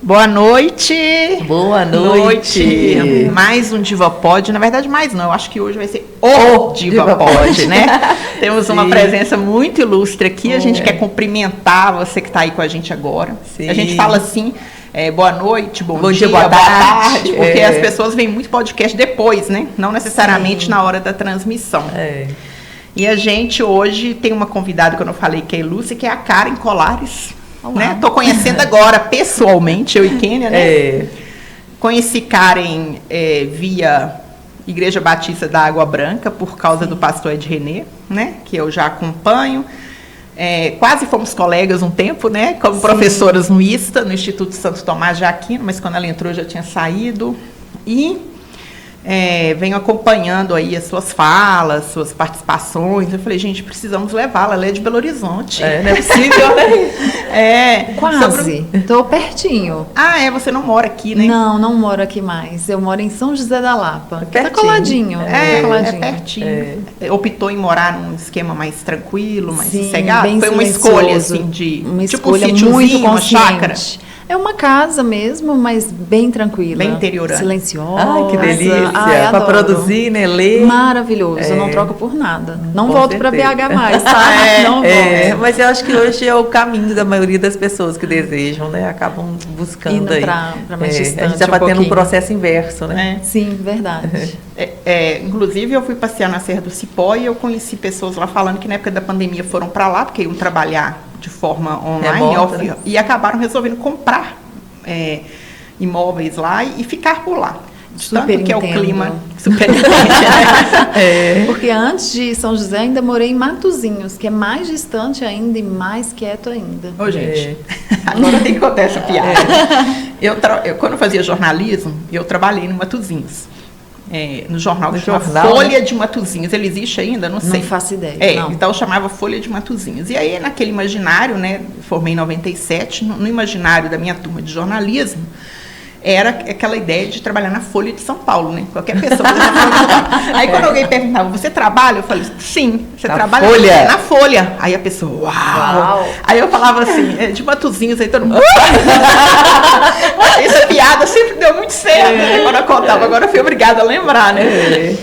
Boa noite! Boa noite! Mais um DivaPod, na verdade mais não, eu acho que hoje vai ser o DivaPod, né? Temos uma presença muito ilustre aqui, a gente quer cumprimentar você que está aí com a gente agora. Sim. A gente fala assim, boa noite, bom dia, boa tarde, porque as pessoas veem muito podcast depois, né? Não necessariamente na hora da transmissão. E a gente hoje tem uma convidada que eu não falei, que é ilustre, que é a Karen Colares. Né? Tô conhecendo agora pessoalmente, eu e Kênia, né? Conheci Karen via Igreja Batista da Água Branca, por causa do pastor Ed René, né? Que eu já acompanho. Quase fomos colegas um tempo, né? Como professoras no ISTA, no Instituto Santo Tomás de Aquino, mas quando ela entrou eu já tinha saído. E venho acompanhando aí as suas falas, suas participações. Eu falei, gente, precisamos levá-la. Ela é de Belo Horizonte. Não é possível, né? Quase. Estou pertinho. Você não mora aqui, né? Não moro aqui mais. Eu moro em São José da Lapa. Tá coladinho. Coladinho. Pertinho. Optou em morar num esquema mais tranquilo, mais sossegado? Bem Foi uma escolha, assim, uma tipo um escolha sítiozinho, muito uma consciente. chácara? É uma casa mesmo, mas bem tranquila. Bem interiorana. Silenciosa. Ai, que delícia. Para produzir, né? Ler. Maravilhoso. Eu não troco por nada. Não Com volto para certeza. BH mais, tá? Não volto. Mas eu acho que hoje é o caminho da maioria das pessoas que desejam, né? Acabam buscando indo aí. Para mais distante. A gente já vai tendo um processo inverso, né? Sim, verdade. Inclusive, eu fui passear na Serra do Cipó e eu conheci pessoas lá falando que na época da pandemia foram para lá, porque iam trabalhar de forma online, né? E acabaram resolvendo comprar imóveis lá e ficar por lá. Super Tanto que é o clima super Porque antes de São José ainda morei em Matozinhos, que é mais distante ainda e mais quieto ainda. Ô, gente, agora tem que contar essa piada. Quando eu fazia jornalismo, eu trabalhei no Matozinhos. No jornal que chama Folha de Matozinhos. Ele existe ainda? Não sei. Não faço ideia. Então eu chamava Folha de Matozinhos. E aí, naquele imaginário, né? Formei em 97, no imaginário da minha turma de jornalismo, era aquela ideia de trabalhar na Folha de São Paulo, né? Qualquer pessoa. Aí quando alguém perguntava, você trabalha? Eu falei, sim, você trabalha na Folha. Aí a pessoa, uau! Aí eu falava assim, de Matozinhos, aí todo mundo. Essa piada sempre deu muito certo. Quando eu contava, agora eu fui obrigada a lembrar, né?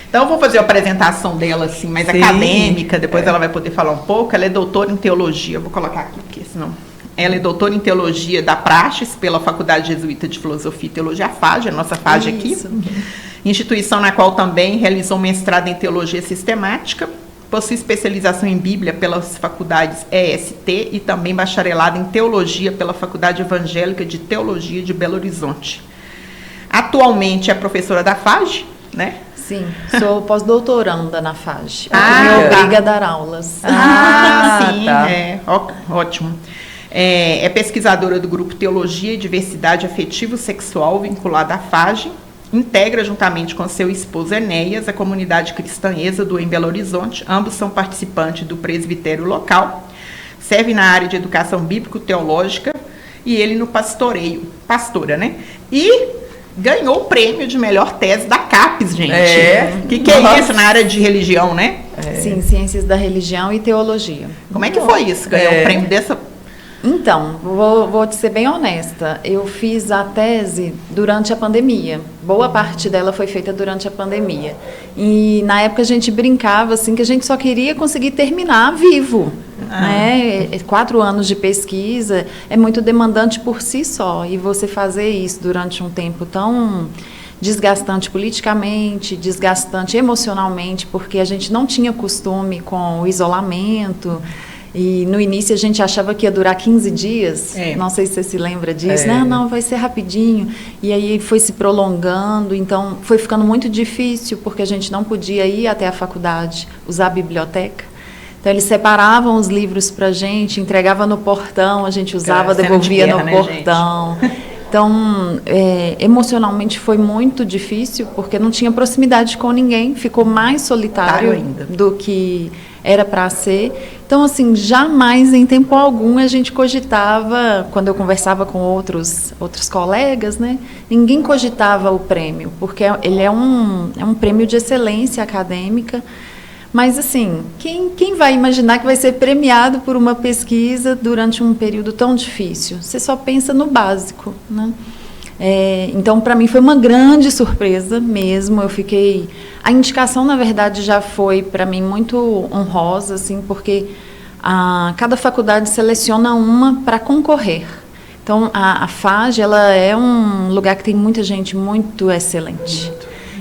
Então, eu vou fazer a apresentação dela, assim, mais acadêmica, depois ela vai poder falar um pouco. Ela é doutora em teologia, eu vou colocar aqui, porque senão... Ela é doutora em teologia da Praxis, pela Faculdade Jesuíta de Filosofia e Teologia, a FAGE, a nossa FAGE aqui. Instituição na qual também realizou mestrado em teologia sistemática, possui especialização em Bíblia pelas faculdades EST e também bacharelado em teologia pela Faculdade Evangélica de Teologia de Belo Horizonte. Atualmente é professora da FAGE, né? Sim, sou pós-doutoranda na FAGE. Me obriga a dar aulas. Sim, ótimo. É pesquisadora do grupo Teologia e Diversidade Afetivo-Sexual, vinculada à FAGE, integra juntamente com seu esposo Enéas a comunidade cristã Êxodo em Belo Horizonte, ambos são participantes do presbitério local, serve na área de educação bíblico-teológica e ele no pastoreio, pastora, né? E ganhou o prêmio de melhor tese da CAPES, gente. Que é isso na área de religião, né? Sim, ciências da religião e teologia. Como é que foi isso? Ganhou um prêmio dessa... Então, vou te ser bem honesta, eu fiz a tese durante a pandemia, boa parte dela foi feita durante a pandemia, e na época a gente brincava assim que a gente só queria conseguir terminar vivo, né? 4 anos de pesquisa é muito demandante por si só, e você fazer isso durante um tempo tão desgastante politicamente, desgastante emocionalmente, porque a gente não tinha costume com o isolamento. E no início a gente achava que ia durar 15 dias, não sei se você se lembra disso, não, vai ser rapidinho, e aí foi se prolongando, então foi ficando muito difícil, porque a gente não podia ir até a faculdade, usar a biblioteca, então eles separavam os livros para a gente, entregava no portão, a gente usava, devolvia no portão. Então, emocionalmente foi muito difícil, porque não tinha proximidade com ninguém, ficou mais solitário ainda do que era para ser. Então, assim, jamais em tempo algum a gente cogitava, quando eu conversava com outros colegas, né, ninguém cogitava o prêmio, porque ele é um prêmio de excelência acadêmica, Mas, assim, quem vai imaginar que vai ser premiado por uma pesquisa durante um período tão difícil? Você só pensa no básico, né? Então, para mim, foi uma grande surpresa mesmo. A indicação, na verdade, já foi, para mim, muito honrosa, assim, porque cada faculdade seleciona uma para concorrer. Então, a FAG, ela é um lugar que tem muita gente muito excelente.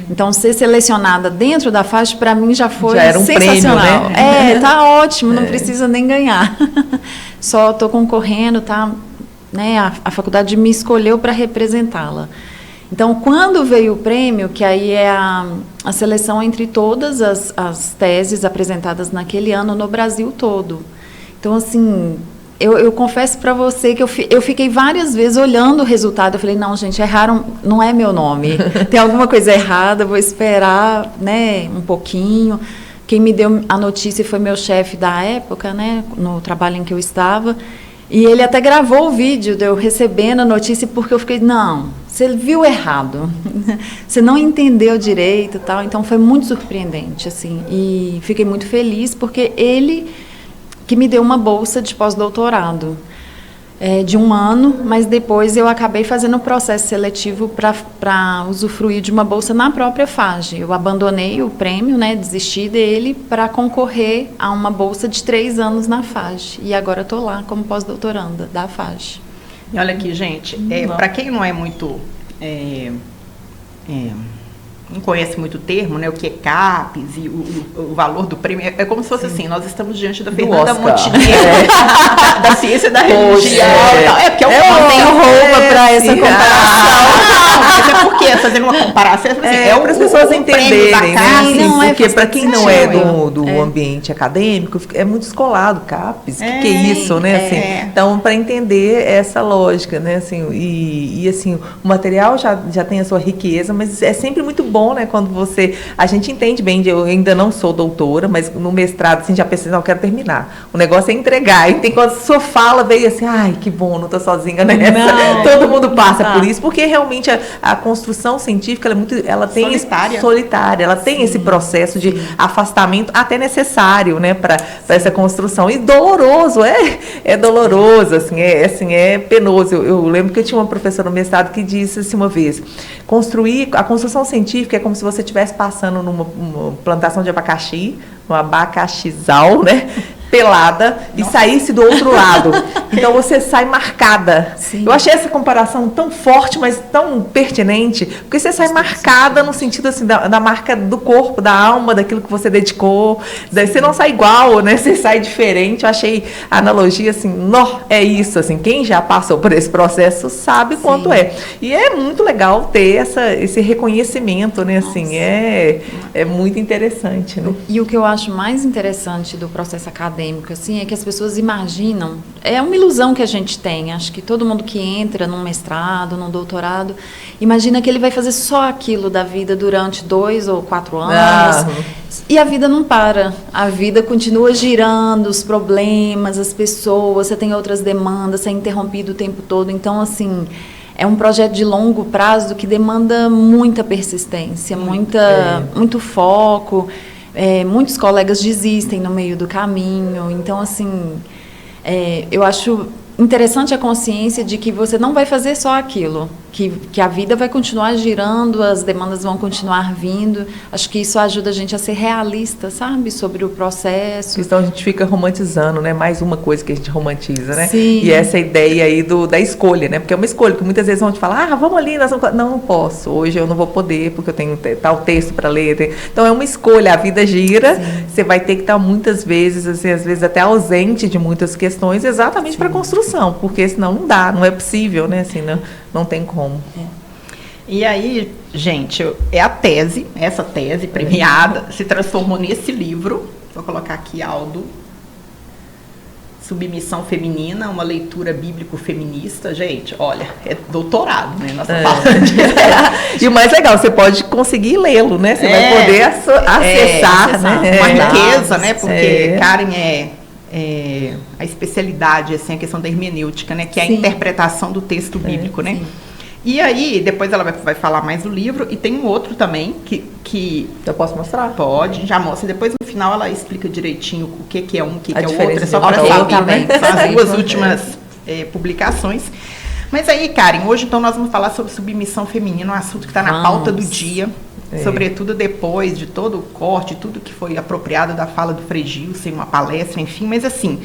Então, ser selecionada dentro da FAG, para mim, já foi já era um sensacional. Prêmio, né? Tá ótimo, não precisa nem ganhar. Só estou concorrendo, tá? Né? A faculdade me escolheu para representá-la. Então, quando veio o prêmio, que aí é a seleção entre todas as teses apresentadas naquele ano no Brasil todo. Então, assim, eu confesso para você que eu fiquei várias vezes olhando o resultado. Eu falei, não, gente, erraram, não é meu nome. Tem alguma coisa errada, vou esperar, né, um pouquinho. Quem me deu a notícia foi meu chefe da época, né, no trabalho em que eu estava. E ele até gravou o vídeo de eu recebendo a notícia, porque eu fiquei, não, você viu errado. Você não entendeu direito e tal. Então, foi muito surpreendente, assim. E fiquei muito feliz, porque ele que me deu uma bolsa de pós-doutorado de 1 ano, mas depois eu acabei fazendo o processo seletivo para usufruir de uma bolsa na própria FAG. Eu abandonei o prêmio, né, desisti dele para concorrer a uma bolsa de 3 anos na FAG. E agora estou lá como pós-doutoranda da FAG. E olha aqui, gente, para quem não é muito... não conhece muito o termo, né? O que é CAPES e o valor do prêmio. É como se fosse assim, nós estamos diante da Fernanda Montenegro, da ciência da religião. Porque eu não tenho roupa para essa comparação. Mas é porque, fazendo uma comparação, para as pessoas entenderem, né? Porque para quem não é do ambiente acadêmico, é muito descolado, CAPES, o que é isso, né? Assim, então, para entender essa lógica, né? Assim, e assim, o material já tem a sua riqueza, mas é sempre muito bom, né, quando a gente entende bem, eu ainda não sou doutora, mas no mestrado, assim, já pensei, não, eu quero terminar. O negócio é entregar. E tem quando a sua fala veio assim, ai, que bom, não estou sozinha nessa. Não, todo mundo passa por isso, porque realmente a construção científica, ela tem solitária, ela tem esse processo de afastamento até necessário, né, para essa construção. E doloroso, é doloroso, assim, é penoso. Eu lembro que eu tinha uma professora no mestrado que disse assim uma vez, a construção científica é como se você estivesse passando numa plantação de abacaxi, um abacaxizal, né? Pelada, e saísse do outro lado. Então você sai marcada. Sim. Eu achei essa comparação tão forte, mas tão pertinente, porque você sai marcada no sentido assim, da marca do corpo, da alma, daquilo que você dedicou. Daí você não sai igual, né? Você sai diferente. Eu achei a analogia assim, é isso, assim, quem já passou por esse processo sabe quanto é. E é muito legal ter esse reconhecimento, né? Assim, é muito interessante, né? E o que eu acho mais interessante do processo acadêmico, assim, é que as pessoas imaginam, é uma ilusão que a gente tem, acho que todo mundo que entra num mestrado, num doutorado, imagina que ele vai fazer só aquilo da vida durante 2 ou 4 anos, e a vida não para, a vida continua girando, os problemas, as pessoas, você tem outras demandas, você é interrompido o tempo todo, então, assim, é um projeto de longo prazo que demanda muita persistência, muito foco. Muitos colegas desistem no meio do caminho. Então, assim, eu acho interessante a consciência de que você não vai fazer só aquilo, que a vida vai continuar girando, as demandas vão continuar vindo. Acho que isso ajuda a gente a ser realista, sabe, sobre o processo. Então a gente fica romantizando, né? Mais uma coisa que a gente romantiza, né? Sim. E essa ideia aí da escolha, né? Porque é uma escolha que muitas vezes vão te falar, vamos ali, não posso, hoje eu não vou poder porque eu tenho tal texto para ler. Então é uma escolha, a vida gira, você vai ter que estar muitas vezes, assim, às vezes até ausente de muitas questões, exatamente para a construção, porque senão não dá, não é possível, né? Assim, não tem como. E aí, gente, essa tese premiada se transformou nesse livro. Vou colocar aqui, Aldo. Submissão Feminina, uma leitura bíblico-feminista. Gente, olha, é doutorado, né? Nós estamos falando disso. E o mais legal, você pode conseguir lê-lo, né? Você vai poder acessar, né? Uma riqueza, né? Porque Karen a especialidade, assim, a questão da hermenêutica, né? Que é a interpretação do texto bíblico, né? Sim. E aí, depois ela vai falar mais do livro, e tem um outro também, que... Eu posso mostrar? Pode, já mostra. Depois, no final ela explica direitinho o que é um, o que é o outro, é só para saber, né? São as duas últimas publicações. Mas aí, Karen, hoje então nós vamos falar sobre submissão feminina, um assunto que está na pauta do dia, sobretudo depois de todo o corte, tudo que foi apropriado da fala do Frei Gilson, uma palestra, enfim, mas assim,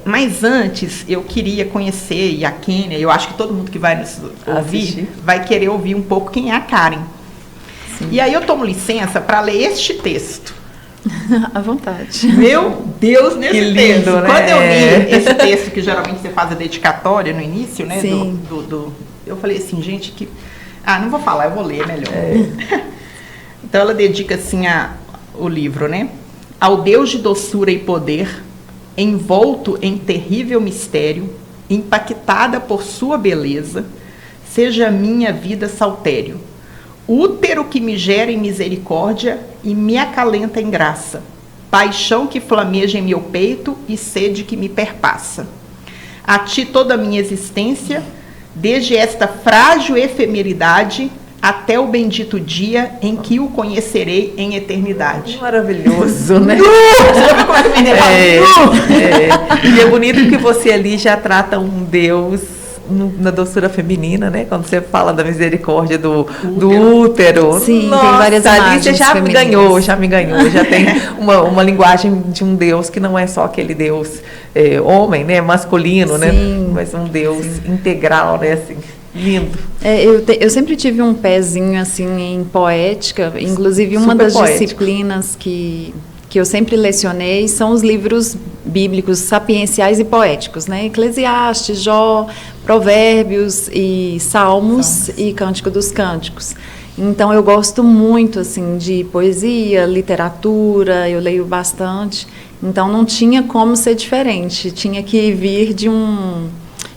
mas antes eu queria conhecer, e a Kênia, eu acho que todo mundo que vai nos ouvir vai querer ouvir um pouco quem é a Karen. Sim. E aí eu tomo licença para ler este texto. À vontade. Meu Deus, nesse que lindo, texto. Né? Quando eu li esse texto, que geralmente você faz a dedicatória no início, né? Sim. Eu falei assim, gente, que... não vou falar, eu vou ler melhor. Então ela dedica assim o livro, né? Ao Deus de doçura e poder, envolto em terrível mistério, impactada por sua beleza, seja minha vida saltério. Útero que me gera em misericórdia e me acalenta em graça. Paixão que flameja em meu peito e sede que me perpassa. A ti toda a minha existência, desde esta frágil efemeridade até o bendito dia em que o conhecerei em eternidade. Maravilhoso, né? E é bonito que você ali já trata um Deus na doçura feminina, né? Quando você fala da misericórdia do útero. Sim, nossa, tem várias imagens ali você já me ganhou. Já tem uma linguagem de um Deus que não é só aquele Deus homem, né? Masculino, né? Mas um Deus integral, né? Assim, lindo. Eu sempre tive um pezinho assim em poética, inclusive uma das disciplinas que eu sempre lecionei são os livros bíblicos sapienciais e poéticos, né? Eclesiastes, Jó, Provérbios e Salmos e Cântico dos Cânticos. Então eu gosto muito assim de poesia, literatura, eu leio bastante. Então não tinha como ser diferente, tinha que vir de um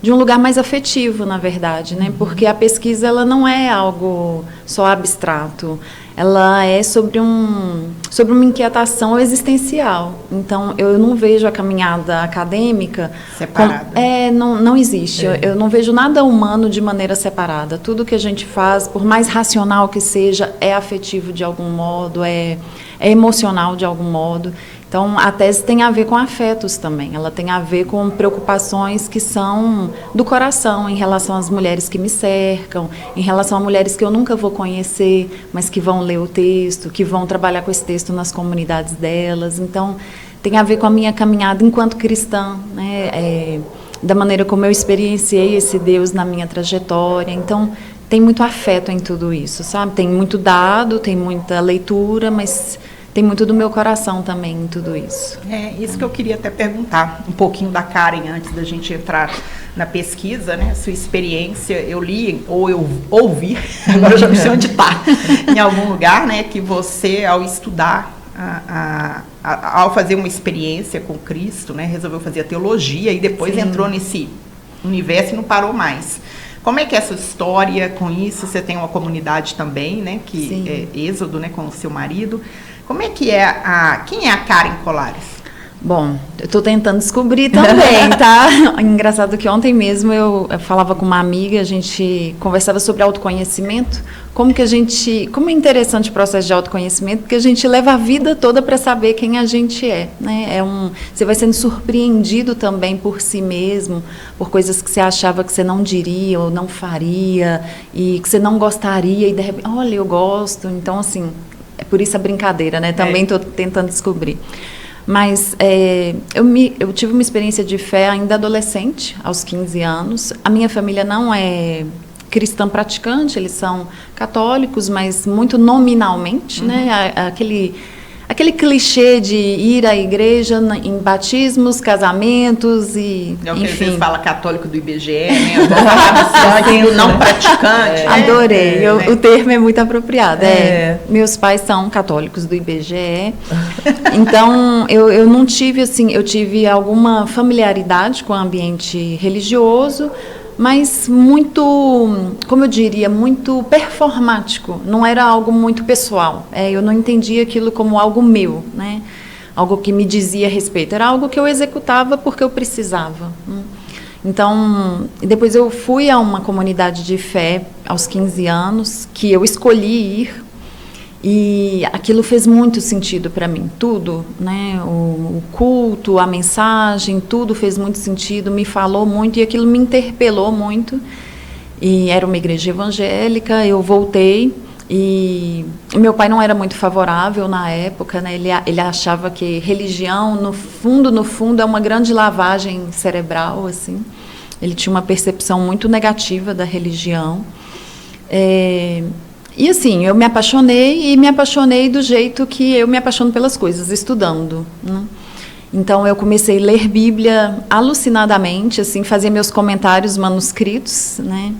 lugar mais afetivo, na verdade, né? Porque a pesquisa ela não é algo só abstrato, ela é sobre uma inquietação existencial. Então, eu não vejo a caminhada acadêmica separada. Não existe. Eu não vejo nada humano de maneira separada. Tudo que a gente faz, por mais racional que seja, é afetivo de algum modo, é emocional de algum modo. Então, a tese tem a ver com afetos também, ela tem a ver com preocupações que são do coração, em relação às mulheres que me cercam, em relação a mulheres que eu nunca vou conhecer, mas que vão ler o texto, que vão trabalhar com esse texto nas comunidades delas. Então, tem a ver com a minha caminhada enquanto cristã, né? Da maneira como eu experienciei esse Deus na minha trajetória. Então, tem muito afeto em tudo isso, sabe? Tem muito dado, tem muita leitura, mas tem muito do meu coração também em tudo isso. Isso que eu queria até perguntar, um pouquinho da Karen antes da gente entrar na pesquisa, né? Sua experiência, eu li ou eu ouvi, agora eu já não sei onde está, em algum lugar, né? Que você, ao estudar, ao fazer uma experiência com Cristo, né? Resolveu fazer a teologia e depois entrou nesse universo e não parou mais. Como é que é essa história com isso? Você tem uma comunidade também, né? Que é Êxodo, né? Com o seu marido. Como é que quem é a Karen Colares? Bom, eu estou tentando descobrir também, tá? Engraçado que ontem mesmo eu falava com uma amiga, a gente conversava sobre autoconhecimento, como é interessante o processo de autoconhecimento, porque a gente leva a vida toda para saber quem a gente é, né? Você vai sendo surpreendido também por si mesmo, por coisas que você achava que você não diria ou não faria, e que você não gostaria, e de repente, olha, eu gosto. Então, assim, é por isso a brincadeira, né? Também estou tentando descobrir. Mas eu tive uma experiência de fé ainda adolescente, aos 15 anos. A minha família não é cristã praticante, eles são católicos, mas muito nominalmente, né? Aquele clichê de ir à igreja em batismos, casamentos e, é o que enfim. Vocês falam católico do IBGE, né? Eu vou falar do não praticante. Adorei, né? O termo é muito apropriado. Meus pais são católicos do IBGE, então eu não tive, assim, eu tive alguma familiaridade com o ambiente religioso, mas muito, como eu diria, muito performático, não era algo muito pessoal. Eu não entendia aquilo como algo meu, né? Algo que me dizia respeito, era algo que eu executava porque eu precisava. Então, depois eu fui a uma comunidade de fé aos 15 anos, que eu escolhi ir, E aquilo fez muito sentido para mim, tudo, né? O culto, a mensagem, tudo fez muito sentido, me falou muito e aquilo me interpelou muito. E era uma igreja evangélica, eu voltei e meu pai não era muito favorável na época, né? Ele achava que religião, no fundo, é uma grande lavagem cerebral, assim. Ele tinha uma percepção muito negativa da religião. E assim, eu me apaixonei do jeito que eu me apaixono pelas coisas, estudando, né? Então eu comecei a ler Bíblia alucinadamente, assim, fazia meus comentários manuscritos, né?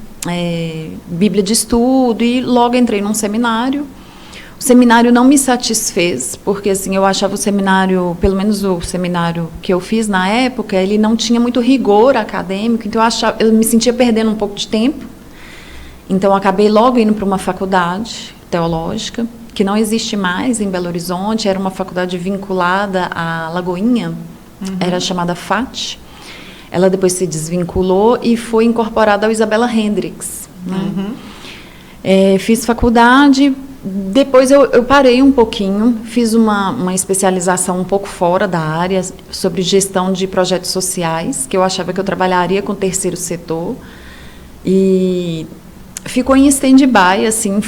Bíblia de estudo, e logo entrei num seminário. O seminário não me satisfez, porque assim, eu achava o seminário, pelo menos o seminário que eu fiz na época, ele não tinha muito rigor acadêmico, então eu me sentia perdendo um pouco de tempo. Então, acabei logo indo para uma faculdade teológica, que não existe mais em Belo Horizonte, era uma faculdade vinculada à Lagoinha, era chamada FAT. Ela depois se desvinculou e foi incorporada ao Isabela Hendricks, né? Fiz faculdade, depois eu parei um pouquinho, fiz uma especialização um pouco fora da área, sobre gestão de projetos sociais, que eu achava que eu trabalharia com o terceiro setor, e ficou em stand-by, assim,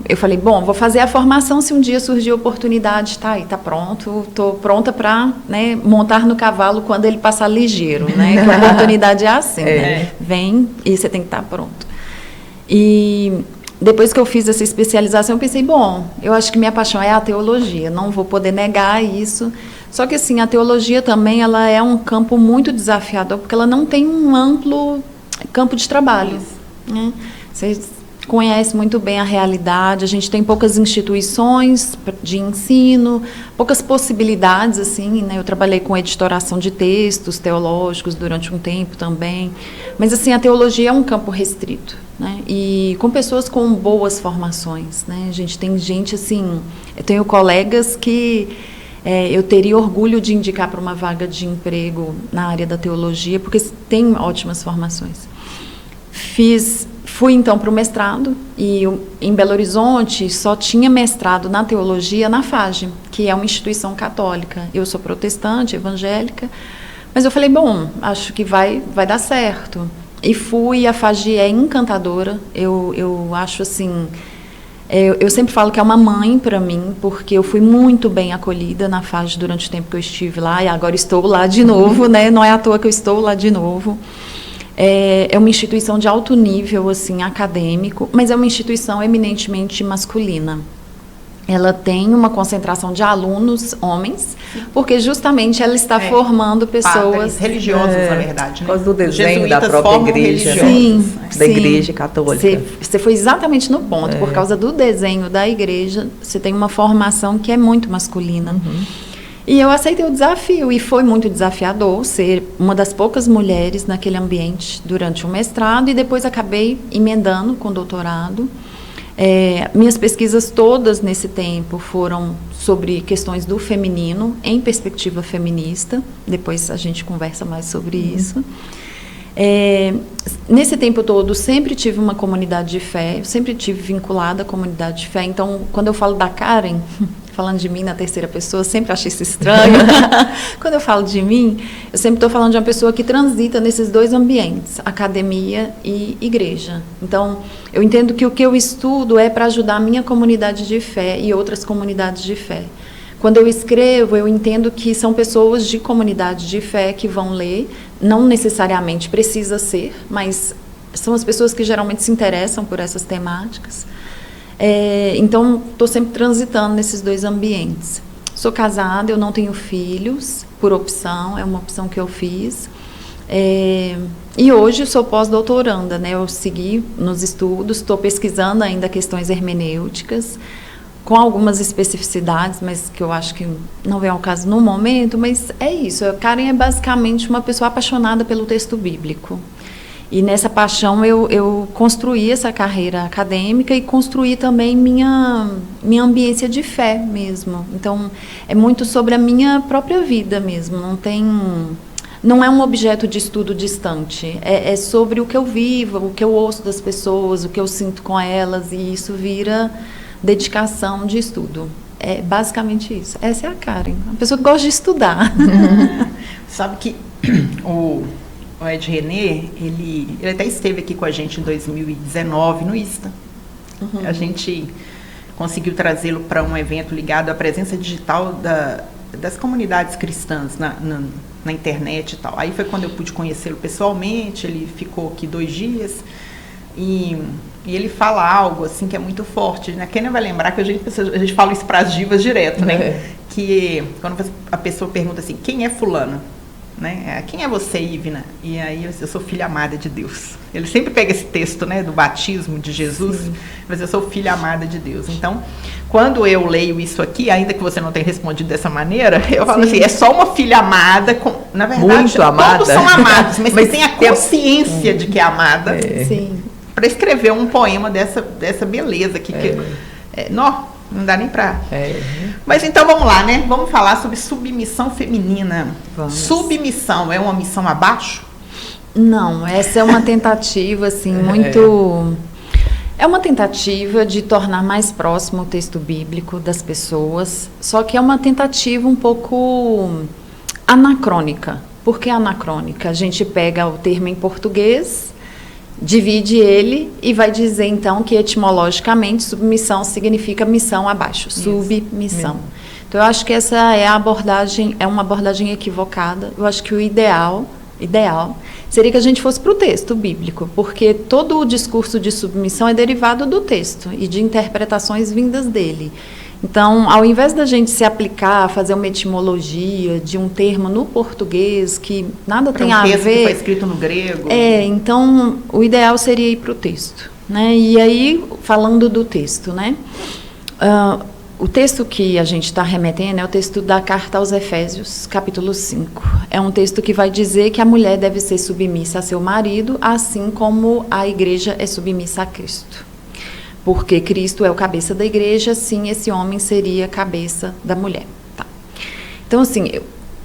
eu falei, bom, vou fazer a formação, se um dia surgir a oportunidade, tá aí, tá pronto, tô pronta para, né, montar no cavalo quando ele passar ligeiro, né, que a oportunidade é assim, né, vem e você tem que estar pronto. E depois que eu fiz essa especialização, eu pensei, bom, eu acho que minha paixão é a teologia, não vou poder negar isso, só que assim, a teologia também, ela é um campo muito desafiador, porque ela não tem um amplo campo de trabalho, né? Vocês conhecem muito bem a realidade, a gente tem poucas instituições de ensino, poucas possibilidades, assim, né? Eu trabalhei com editoração de textos teológicos durante um tempo também, mas assim, a teologia é um campo restrito, né? E com pessoas com boas formações, né? A gente tem gente, assim, eu tenho colegas que eu teria orgulho de indicar para uma vaga de emprego na área da teologia, porque tem ótimas formações. Fui então para o mestrado, e em Belo Horizonte só tinha mestrado na teologia na FAGE, que é uma instituição católica. Eu sou protestante, evangélica, mas eu falei, bom, acho que vai dar certo. E fui, a FAGE é encantadora, eu acho assim, eu sempre falo que é uma mãe para mim, porque eu fui muito bem acolhida na FAGE durante o tempo que eu estive lá, e agora estou lá de novo, né? Não é à toa que eu estou lá de novo. É uma instituição de alto nível, assim, acadêmico, mas é uma instituição eminentemente masculina. Ela tem uma concentração de alunos homens, porque justamente ela está formando pessoas religiosas, na verdade, né? Por causa do desenho da própria igreja, sim, da igreja católica. Você foi exatamente no ponto. Por causa do desenho da igreja, você tem uma formação que é muito masculina. E eu aceitei o desafio, e foi muito desafiador ser uma das poucas mulheres naquele ambiente durante o mestrado, e depois acabei emendando com o doutorado. Minhas pesquisas todas nesse tempo foram sobre questões do feminino, em perspectiva feminista. Depois a gente conversa mais sobre isso. Nesse tempo todo, sempre tive uma comunidade de fé, eu sempre tive vinculada à comunidade de fé. Então, quando eu falo da Karen, falando de mim na terceira pessoa, sempre achei isso estranho. Quando eu falo de mim, eu sempre estou falando de uma pessoa que transita nesses dois ambientes, academia e igreja. Então, eu entendo que o que eu estudo é para ajudar a minha comunidade de fé e outras comunidades de fé. Quando eu escrevo, eu entendo que são pessoas de comunidade de fé que vão ler, não necessariamente precisa ser, mas são as pessoas que geralmente se interessam por essas temáticas. Então, estou sempre transitando nesses dois ambientes. Sou casada, eu não tenho filhos, por opção, é uma opção que eu fiz. E hoje sou pós-doutoranda, né? Eu segui nos estudos, estou pesquisando ainda questões hermenêuticas, com algumas especificidades, mas que eu acho que não vem ao caso no momento, mas é isso. A Karen é basicamente uma pessoa apaixonada pelo texto bíblico. E nessa paixão eu construí essa carreira acadêmica e construí também minha ambiência de fé mesmo. Então, é muito sobre a minha própria vida mesmo, não é um objeto de estudo distante, é sobre o que eu vivo, o que eu ouço das pessoas, o que eu sinto com elas, e isso vira dedicação de estudo. É basicamente isso. Essa é a Karen, uma pessoa que gosta de estudar. Sabe que o Ed René, ele até esteve aqui com a gente em 2019 no ISTA. A gente conseguiu trazê-lo para um evento ligado à presença digital das comunidades cristãs na internet e tal. Aí foi quando eu pude conhecê-lo pessoalmente, ele ficou aqui 2 dias e ele fala algo assim que é muito forte, né? Quem não vai lembrar que a gente fala isso para as divas direto, né? Que quando a pessoa pergunta assim, quem é fulana? Né? Quem é você, Ivna? E aí eu sou filha amada de Deus. Ele sempre pega esse texto, né, do batismo de Jesus, mas eu sou filha amada de Deus. Então, quando eu leio isso aqui, ainda que você não tenha respondido dessa maneira, eu falo assim, é só uma filha amada, na verdade, muito amada. Todos são amados, mas que tem a consciência de que é amada, para escrever um poema dessa beleza aqui. Não dá nem pra... Mas então vamos lá, né? Vamos falar sobre submissão feminina. Submissão é uma missão abaixo? Não, essa é uma tentativa, assim, muito... É uma tentativa de tornar mais próximo o texto bíblico das pessoas, só que é uma tentativa um pouco anacrônica. Por que anacrônica? A gente pega o termo em português, divide ele e vai dizer, então, que etimologicamente submissão significa missão abaixo, submissão. Então, eu acho que essa é uma abordagem equivocada. Eu acho que o ideal seria que a gente fosse para o texto bíblico, porque todo o discurso de submissão é derivado do texto e de interpretações vindas dele. Então, ao invés da gente se aplicar, fazer uma etimologia de um termo no português que nada tem a ver... texto que foi escrito no grego. Então, o ideal seria ir para o texto, né? E aí, falando do texto, né? O texto que a gente está remetendo é o texto da Carta aos Efésios, capítulo 5. É um texto que vai dizer que a mulher deve ser submissa a seu marido, assim como a igreja é submissa a Cristo. Porque Cristo é o cabeça da igreja, sim, esse homem seria a cabeça da mulher. Tá. Então, assim,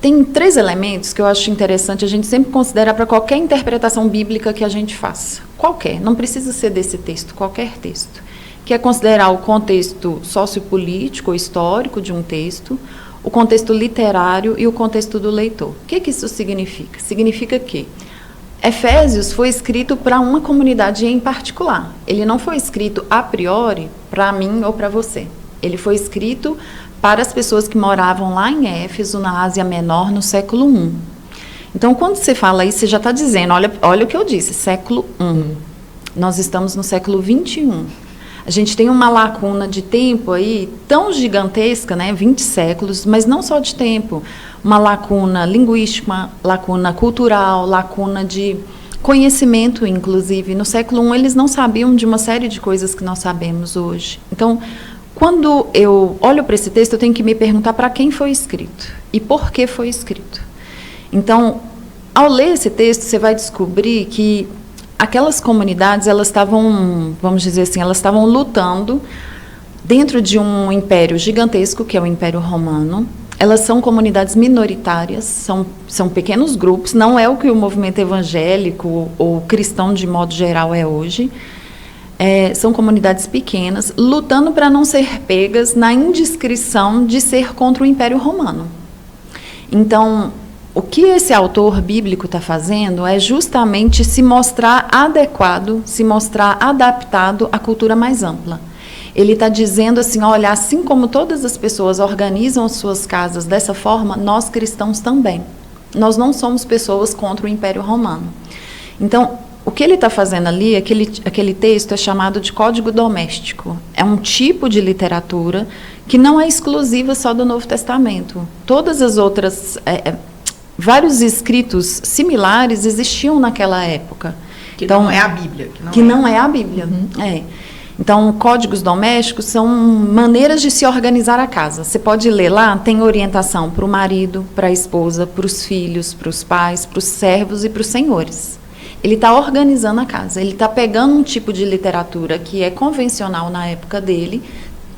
tem 3 elementos que eu acho interessante a gente sempre considerar para qualquer interpretação bíblica que a gente faça. Qualquer, não precisa ser desse texto, qualquer texto. Que é considerar o contexto sociopolítico ou histórico de um texto, o contexto literário e o contexto do leitor. O que isso significa? Significa que Efésios foi escrito para uma comunidade em particular. Ele não foi escrito a priori para mim ou para você. Ele foi escrito para as pessoas que moravam lá em Éfeso, na Ásia Menor, no século I. Então, quando você fala isso, você já está dizendo, olha o que eu disse, século I. Nós estamos no século XXI. A gente tem uma lacuna de tempo aí tão gigantesca, né? 20 séculos, mas não só de tempo. Uma lacuna linguística, uma lacuna cultural, lacuna de conhecimento, inclusive. No século I, eles não sabiam de uma série de coisas que nós sabemos hoje. Então, quando eu olho para esse texto, eu tenho que me perguntar para quem foi escrito e por que foi escrito. Então, ao ler esse texto, você vai descobrir que aquelas comunidades, elas estavam, vamos dizer assim, elas estavam lutando dentro de um império gigantesco, que é o Império Romano. Elas são comunidades minoritárias, são pequenos grupos, não é o que o movimento evangélico ou cristão de modo geral é hoje. São comunidades pequenas, lutando para não ser pegas na indiscrição de ser contra o Império Romano. Então, o que esse autor bíblico está fazendo é justamente se mostrar adequado, se mostrar adaptado à cultura mais ampla. Ele está dizendo assim, olha, assim como todas as pessoas organizam suas casas dessa forma, nós cristãos também. Nós não somos pessoas contra o Império Romano. Então, o que ele está fazendo ali, aquele texto é chamado de Código Doméstico. É um tipo de literatura que não é exclusiva só do Novo Testamento. Todas as outras... vários escritos similares existiam naquela época. Que então, não é a Bíblia. Não é a Bíblia. Então, códigos domésticos são maneiras de se organizar a casa. Você pode ler lá, tem orientação para o marido, para a esposa, para os filhos, para os pais, para os servos e para os senhores. Ele está organizando a casa, ele está pegando um tipo de literatura que é convencional na época dele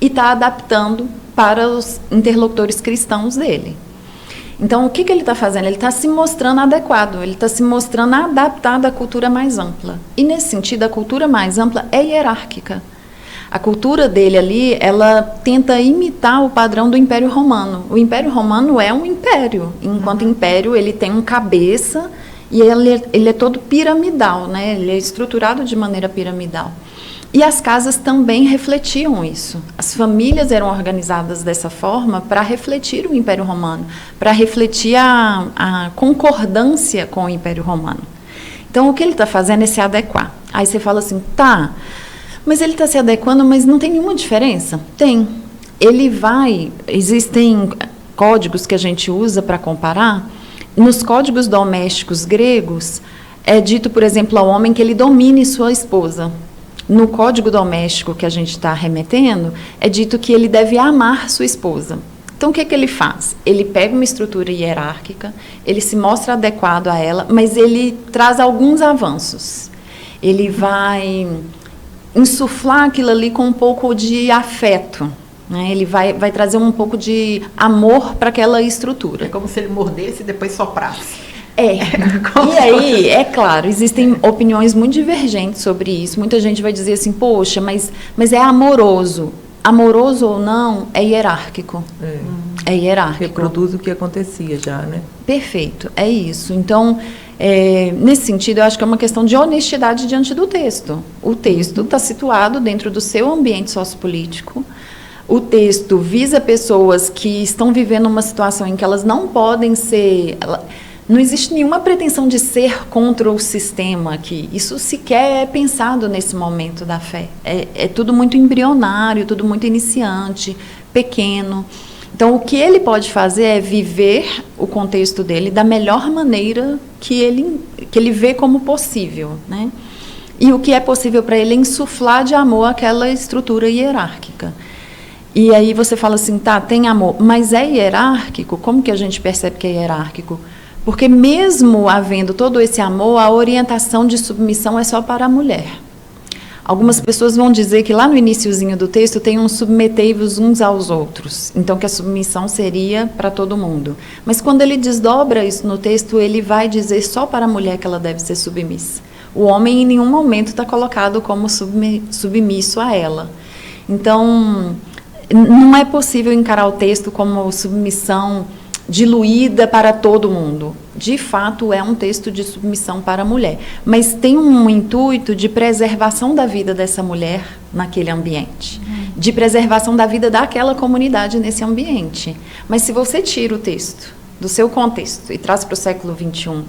e está adaptando para os interlocutores cristãos dele. Então, o que ele está fazendo? Ele está se mostrando adequado, ele está se mostrando adaptado à cultura mais ampla. E, nesse sentido, a cultura mais ampla é hierárquica. A cultura dele ali, ela tenta imitar o padrão do Império Romano. O Império Romano é um império. Enquanto império, ele tem um cabeça e ele é todo piramidal, né? Ele é estruturado de maneira piramidal. E as casas também refletiam isso. As famílias eram organizadas dessa forma para refletir o Império Romano, para refletir a concordância com o Império Romano. Então, o que ele está fazendo é se adequar. Aí você fala assim, tá, mas ele está se adequando, mas não tem nenhuma diferença? Tem. Existem códigos que a gente usa para comparar. Nos códigos domésticos gregos, é dito, por exemplo, ao homem que ele domine sua esposa. No código doméstico que a gente está remetendo, é dito que ele deve amar sua esposa. Então, o que ele faz? Ele pega uma estrutura hierárquica, ele se mostra adequado a ela, mas ele traz alguns avanços. Ele vai insuflar aquilo ali com um pouco de afeto, né? Ele vai trazer um pouco de amor para aquela estrutura. É como se ele mordesse e depois soprasse. E aí, é claro, existem opiniões muito divergentes sobre isso. Muita gente vai dizer assim, poxa, mas é amoroso. Amoroso ou não, é hierárquico. É hierárquico. Reproduz o que acontecia já, né? Perfeito, é isso. Então, nesse sentido, eu acho que é uma questão de honestidade diante do texto. O texto está situado dentro do seu ambiente sociopolítico. O texto visa pessoas que estão vivendo uma situação em que elas não podem ser... Não existe nenhuma pretensão de ser contra o sistema aqui. Isso sequer é pensado nesse momento da fé. É tudo muito embrionário, tudo muito iniciante, pequeno. Então, o que ele pode fazer é viver o contexto dele da melhor maneira que ele vê como possível, né? E o que é possível para ele é insuflar de amor aquela estrutura hierárquica. E aí você fala assim, tá, tem amor, mas é hierárquico? Como que a gente percebe que é hierárquico? Porque mesmo havendo todo esse amor, a orientação de submissão é só para a mulher. Algumas pessoas vão dizer que lá no iniciozinho do texto tem um submetei-vos uns aos outros. Então, que a submissão seria para todo mundo. Mas quando ele desdobra isso no texto, ele vai dizer só para a mulher que ela deve ser submissa. O homem em nenhum momento está colocado como submisso a ela. Então, não é possível encarar o texto como submissão diluída para todo mundo. De fato, é um texto de submissão para a mulher, mas tem um intuito de preservação da vida dessa mulher naquele ambiente, de preservação da vida daquela comunidade nesse ambiente. Mas se você tira o texto do seu contexto e traz para o século XXI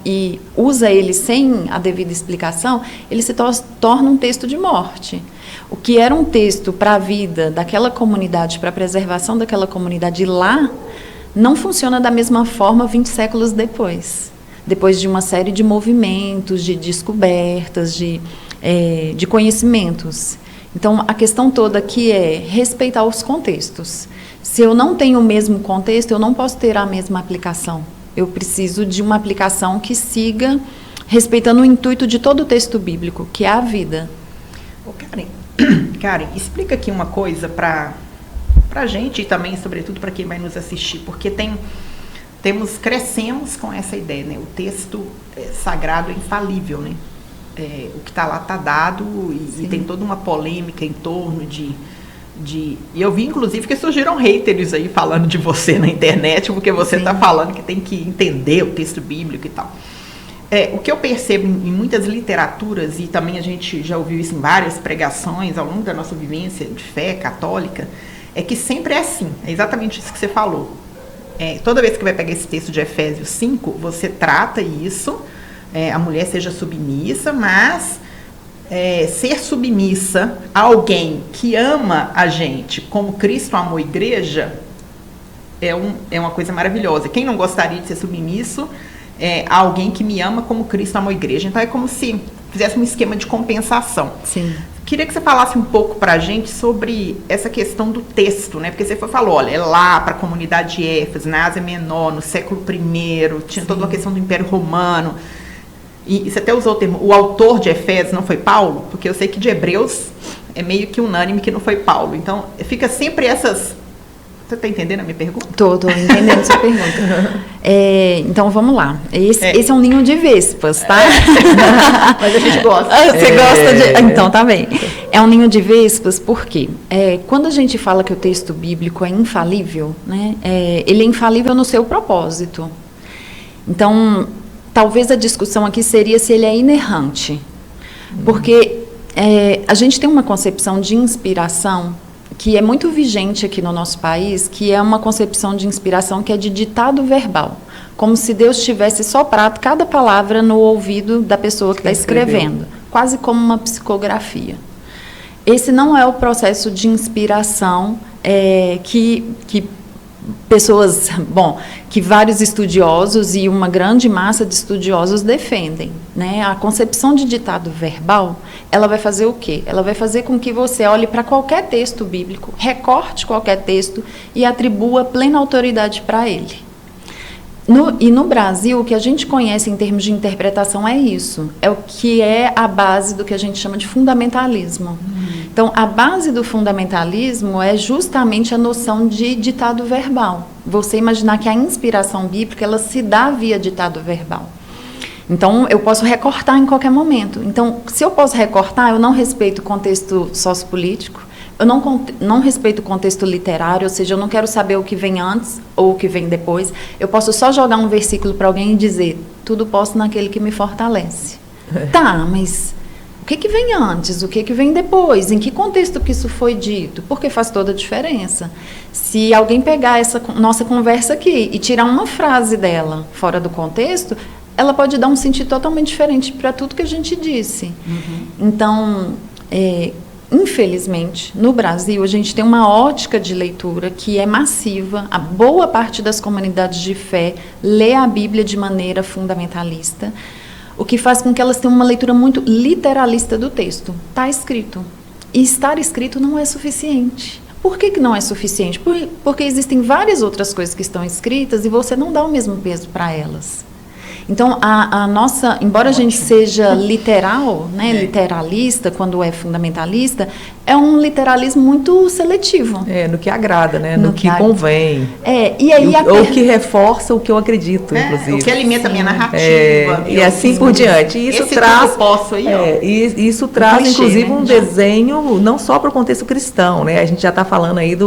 e usa ele sem a devida explicação, ele se torna um texto de morte. O que era um texto para a vida daquela comunidade, para a preservação daquela comunidade lá, não funciona da mesma forma 20 séculos depois de uma série de movimentos, de descobertas, de conhecimentos. Então, a questão toda aqui é respeitar os contextos. Se eu não tenho o mesmo contexto, eu não posso ter a mesma aplicação. Eu preciso de uma aplicação que siga respeitando o intuito de todo o texto bíblico, que é a vida. Ô, Karen, explica aqui uma coisa para a gente e também, sobretudo, para quem vai nos assistir, porque crescemos com essa ideia, né? O texto sagrado é infalível, né? O que está lá está dado e tem toda uma polêmica em torno de... E eu vi, inclusive, que surgiram haters aí falando de você na internet, porque você está falando que tem que entender o texto bíblico e tal. O que eu percebo em muitas literaturas, e também a gente já ouviu isso em várias pregações ao longo da nossa vivência de fé católica, é que sempre é assim, é exatamente isso que você falou. Toda vez que vai pegar esse texto de Efésios 5, você trata isso, a mulher seja submissa, mas ser submissa a alguém que ama a gente como Cristo amou a igreja é uma coisa maravilhosa. Quem não gostaria de ser submisso a alguém que me ama como Cristo amou a igreja? Então é como se fizesse um esquema de compensação. Sim. Queria que você falasse um pouco para a gente sobre essa questão do texto, né? Porque você falou, olha, é lá para a comunidade de Éfeso, na Ásia Menor, no século I, tinha toda uma questão do Império Romano. E você até usou o termo, o autor de Efésios não foi Paulo? Porque eu sei que de Hebreus é meio que unânime que não foi Paulo. Então, fica sempre essas... Você está entendendo a minha pergunta? Estou entendendo a sua pergunta. Então, vamos lá. Esse é um ninho de vespas, tá? Mas a gente gosta. Você gosta de... Então, tá bem. É um ninho de vespas, por quê? Quando a gente fala que o texto bíblico é infalível, né, ele é infalível no seu propósito. Então, talvez a discussão aqui seria se ele é inerrante. Porque a gente tem uma concepção de inspiração que é muito vigente aqui no nosso país, que é uma concepção de inspiração que é de ditado verbal. Como se Deus tivesse soprado cada palavra no ouvido da pessoa que está escrevendo. Quase como uma psicografia. Esse não é o processo de inspiração que pessoas, que vários estudiosos e uma grande massa de estudiosos defendem, né? A concepção de ditado verbal, ela vai fazer o quê? Ela vai fazer com que você olhe para qualquer texto bíblico, recorte qualquer texto e atribua plena autoridade para ele. E no Brasil, o que a gente conhece em termos de interpretação é isso. É o que é a base do que a gente chama de fundamentalismo. Então, a base do fundamentalismo é justamente a noção de ditado verbal. Você imaginar que a inspiração bíblica, ela se dá via ditado verbal. Então, eu posso recortar em qualquer momento. Então, se eu posso recortar, eu não respeito o contexto sociopolítico, eu não respeito o contexto literário, ou seja, eu não quero saber o que vem antes ou o que vem depois. Eu posso só jogar um versículo para alguém e dizer, tudo posso naquele que me fortalece. Tá, mas o que vem antes? O que vem depois? Em que contexto que isso foi dito? Porque faz toda a diferença. Se alguém pegar essa nossa conversa aqui e tirar uma frase dela fora do contexto, ela pode dar um sentido totalmente diferente para tudo que a gente disse. Então, infelizmente, no Brasil, a gente tem uma ótica de leitura que é massiva. A boa parte das comunidades de fé lê a Bíblia de maneira fundamentalista, o que faz com que elas tenham uma leitura muito literalista do texto. Está escrito. E estar escrito não é suficiente. Por que não é suficiente? Porque existem várias outras coisas que estão escritas e você não dá o mesmo peso para elas. Então, a nossa, embora a gente seja literal, né, literalista, quando é fundamentalista, é um literalismo muito seletivo. No que agrada, né? No que convém. E aí ou que reforça o que eu acredito, inclusive. O que alimenta a minha narrativa. E assim por diante. Isso traz, isso traz, inclusive, um desenho, não só para o contexto cristão, né? A gente já está falando aí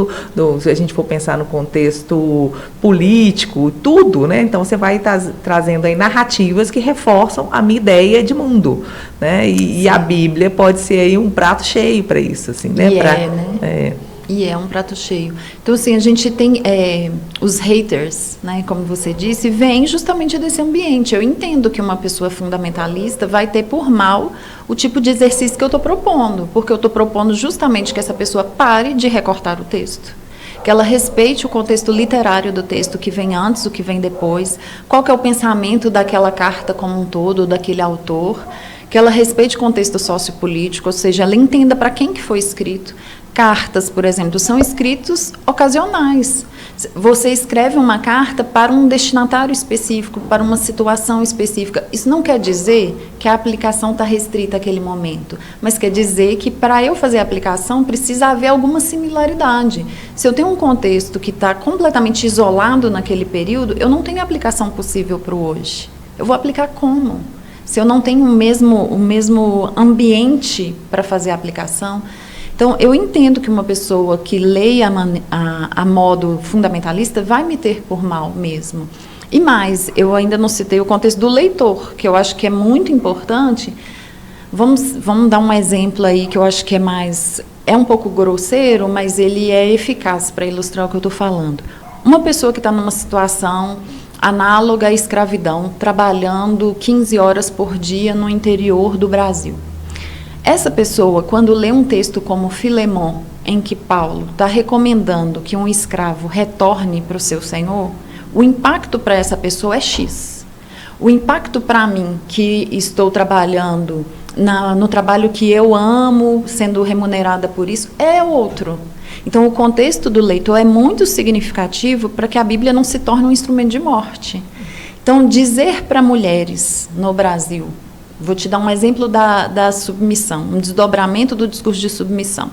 se a gente for pensar no contexto político, tudo, né? Então, você vai trazendo aí narrativas que reforçam a minha ideia de mundo, né? E a Bíblia pode ser aí um prato cheio para isso, assim, né? E é um prato cheio. Então, assim, a gente tem os haters, né? Como você disse, vêm justamente desse ambiente. Eu entendo que uma pessoa fundamentalista vai ter por mal o tipo de exercício que eu estou propondo, porque eu estou propondo justamente que essa pessoa pare de recortar o texto, que ela respeite o contexto literário do texto, o que vem antes, o que vem depois, qual que é o pensamento daquela carta como um todo, daquele autor, que ela respeite o contexto sociopolítico, ou seja, ela entenda para quem que foi escrito. Cartas, por exemplo, são escritos ocasionais. Você escreve uma carta para um destinatário específico, para uma situação específica. Isso não quer dizer que a aplicação está restrita àquele momento, mas quer dizer que para eu fazer a aplicação precisa haver alguma similaridade. Se eu tenho um contexto que está completamente isolado naquele período, eu não tenho aplicação possível para o hoje. Eu vou aplicar como? Se eu não tenho o mesmo ambiente para fazer a aplicação. Então, eu entendo que uma pessoa que leia a modo fundamentalista vai me ter por mal mesmo. E mais, eu ainda não citei o contexto do leitor, que eu acho que é muito importante. Vamos dar um exemplo aí que eu acho que é um pouco grosseiro, mas ele é eficaz para ilustrar o que eu estou falando. Uma pessoa que está numa situação análoga à escravidão, trabalhando 15 horas por dia no interior do Brasil. Essa pessoa, quando lê um texto como Filemon, em que Paulo está recomendando que um escravo retorne para o seu senhor, o impacto para essa pessoa é X. O impacto para mim, que estou trabalhando no trabalho que eu amo, sendo remunerada por isso, é outro. Então, o contexto do leitor é muito significativo para que a Bíblia não se torne um instrumento de morte. Então, dizer para mulheres no Brasil, vou te dar um exemplo da submissão, um desdobramento do discurso de submissão.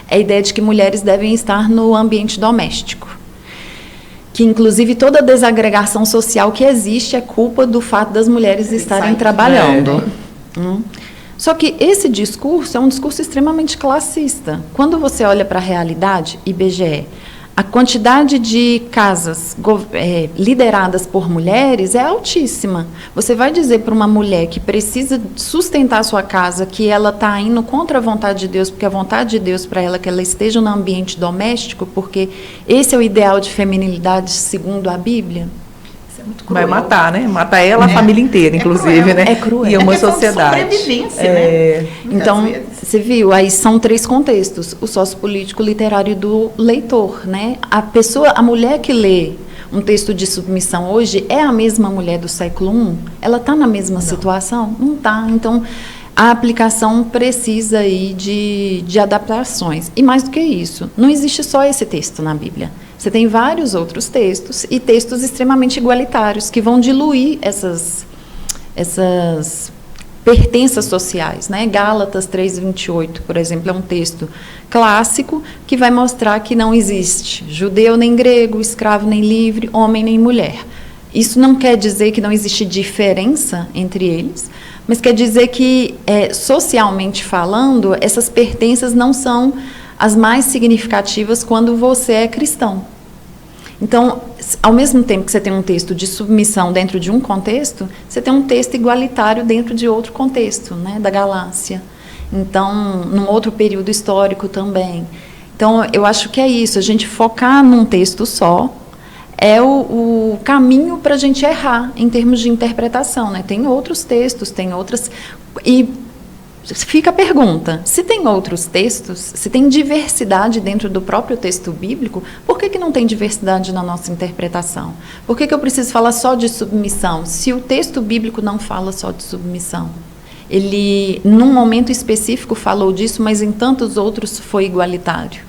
É a ideia de que mulheres devem estar no ambiente doméstico. Que, inclusive, toda a desagregação social que existe é culpa do fato das mulheres estarem trabalhando. Só que esse discurso é um discurso extremamente classista. Quando você olha para a realidade, IBGE, a quantidade de casas lideradas por mulheres é altíssima. Você vai dizer para uma mulher que precisa sustentar a sua casa, que ela está indo contra a vontade de Deus, porque a vontade de Deus para ela é que ela esteja no ambiente doméstico, porque esse é o ideal de feminilidade segundo a Bíblia? Vai matar, né? Matar ela, a família inteira, inclusive, né? É cruel. E uma sociedade. Sobrevivência, né? Então, você viu, aí são 3 contextos: o sociopolítico, o literário e do leitor, né? A mulher que lê um texto de submissão hoje é a mesma mulher do século I? Ela está na mesma situação? Não está. Então, a aplicação precisa aí de adaptações. E mais do que isso, não existe só esse texto na Bíblia. Você tem vários outros textos e textos extremamente igualitários que vão diluir essas pertenças sociais, né? Gálatas 3:28, por exemplo, é um texto clássico que vai mostrar que não existe judeu nem grego, escravo nem livre, homem nem mulher. Isso não quer dizer que não existe diferença entre eles, mas quer dizer que, socialmente falando, essas pertenças não são as mais significativas quando você é cristão. Então, ao mesmo tempo que você tem um texto de submissão dentro de um contexto, você tem um texto igualitário dentro de outro contexto, né, da Galácia. Então, num outro período histórico também. Então, eu acho que é isso, a gente focar num texto só é o caminho para a gente errar em termos de interpretação, né? Tem outros textos, tem outras... E fica a pergunta, se tem outros textos, se tem diversidade dentro do próprio texto bíblico, por que não tem diversidade na nossa interpretação? Por que eu preciso falar só de submissão, se o texto bíblico não fala só de submissão? Ele, num momento específico, falou disso, mas em tantos outros foi igualitário.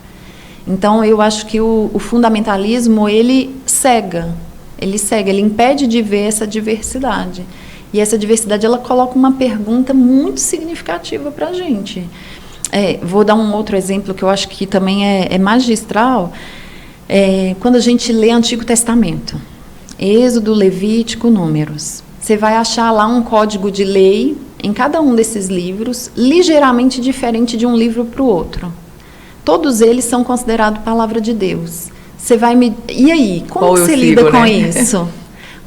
Então, eu acho que o fundamentalismo, ele cega, ele impede de ver essa diversidade. E essa diversidade, ela coloca uma pergunta muito significativa para a gente. Vou dar um outro exemplo que eu acho que também é magistral. Quando a gente lê Antigo Testamento, Êxodo, Levítico, Números, você vai achar lá um código de lei em cada um desses livros, ligeiramente diferente de um livro para o outro. Todos eles são considerados palavra de Deus. E aí, como você lida com isso?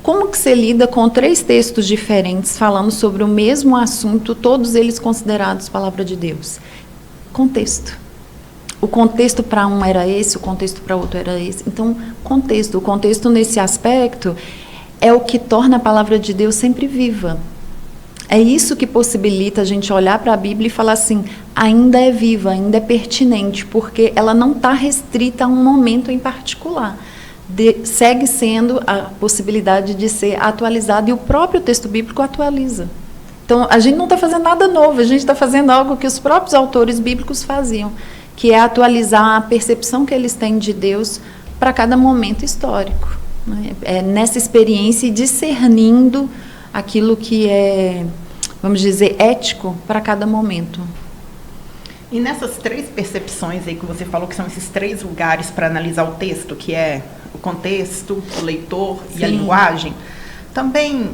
Como que você lida com 3 textos diferentes falando sobre o mesmo assunto, todos eles considerados palavra de Deus? Contexto. O contexto para um era esse, o contexto para outro era esse. Então, o contexto nesse aspecto é o que torna a palavra de Deus sempre viva. É isso que possibilita a gente olhar para a Bíblia e falar assim, ainda é viva, ainda é pertinente, porque ela não está restrita a um momento em particular. Segue sendo a possibilidade de ser atualizada, e o próprio texto bíblico atualiza. Então, a gente não está fazendo nada novo, a gente está fazendo algo que os próprios autores bíblicos faziam, que é atualizar a percepção que eles têm de Deus para cada momento histórico, né? Nessa experiência e discernindo aquilo que é, vamos dizer, ético para cada momento. E nessas 3 percepções aí que você falou, que são esses 3 lugares para analisar o texto, que é o contexto, o leitor e a linguagem, também,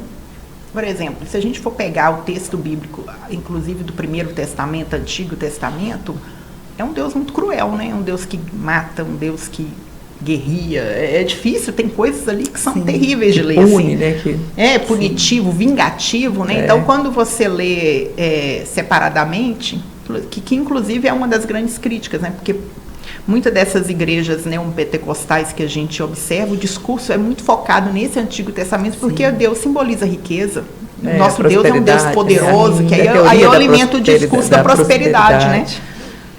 por exemplo, se a gente for pegar o texto bíblico, inclusive do Primeiro Testamento, Antigo Testamento, é um Deus muito cruel, né? É um Deus que mata, um Deus que guerria. É difícil, tem coisas ali que são terríveis de ler. Pune, assim. né? Punitivo, vingativo, né? Então, quando você lê separadamente, que inclusive é uma das grandes críticas, né? Porque muitas dessas igrejas neopentecostais que a gente observa, o discurso é muito focado nesse Antigo Testamento, porque Deus simboliza riqueza. Nosso Deus é um Deus poderoso, que aí eu alimento o discurso da prosperidade, né?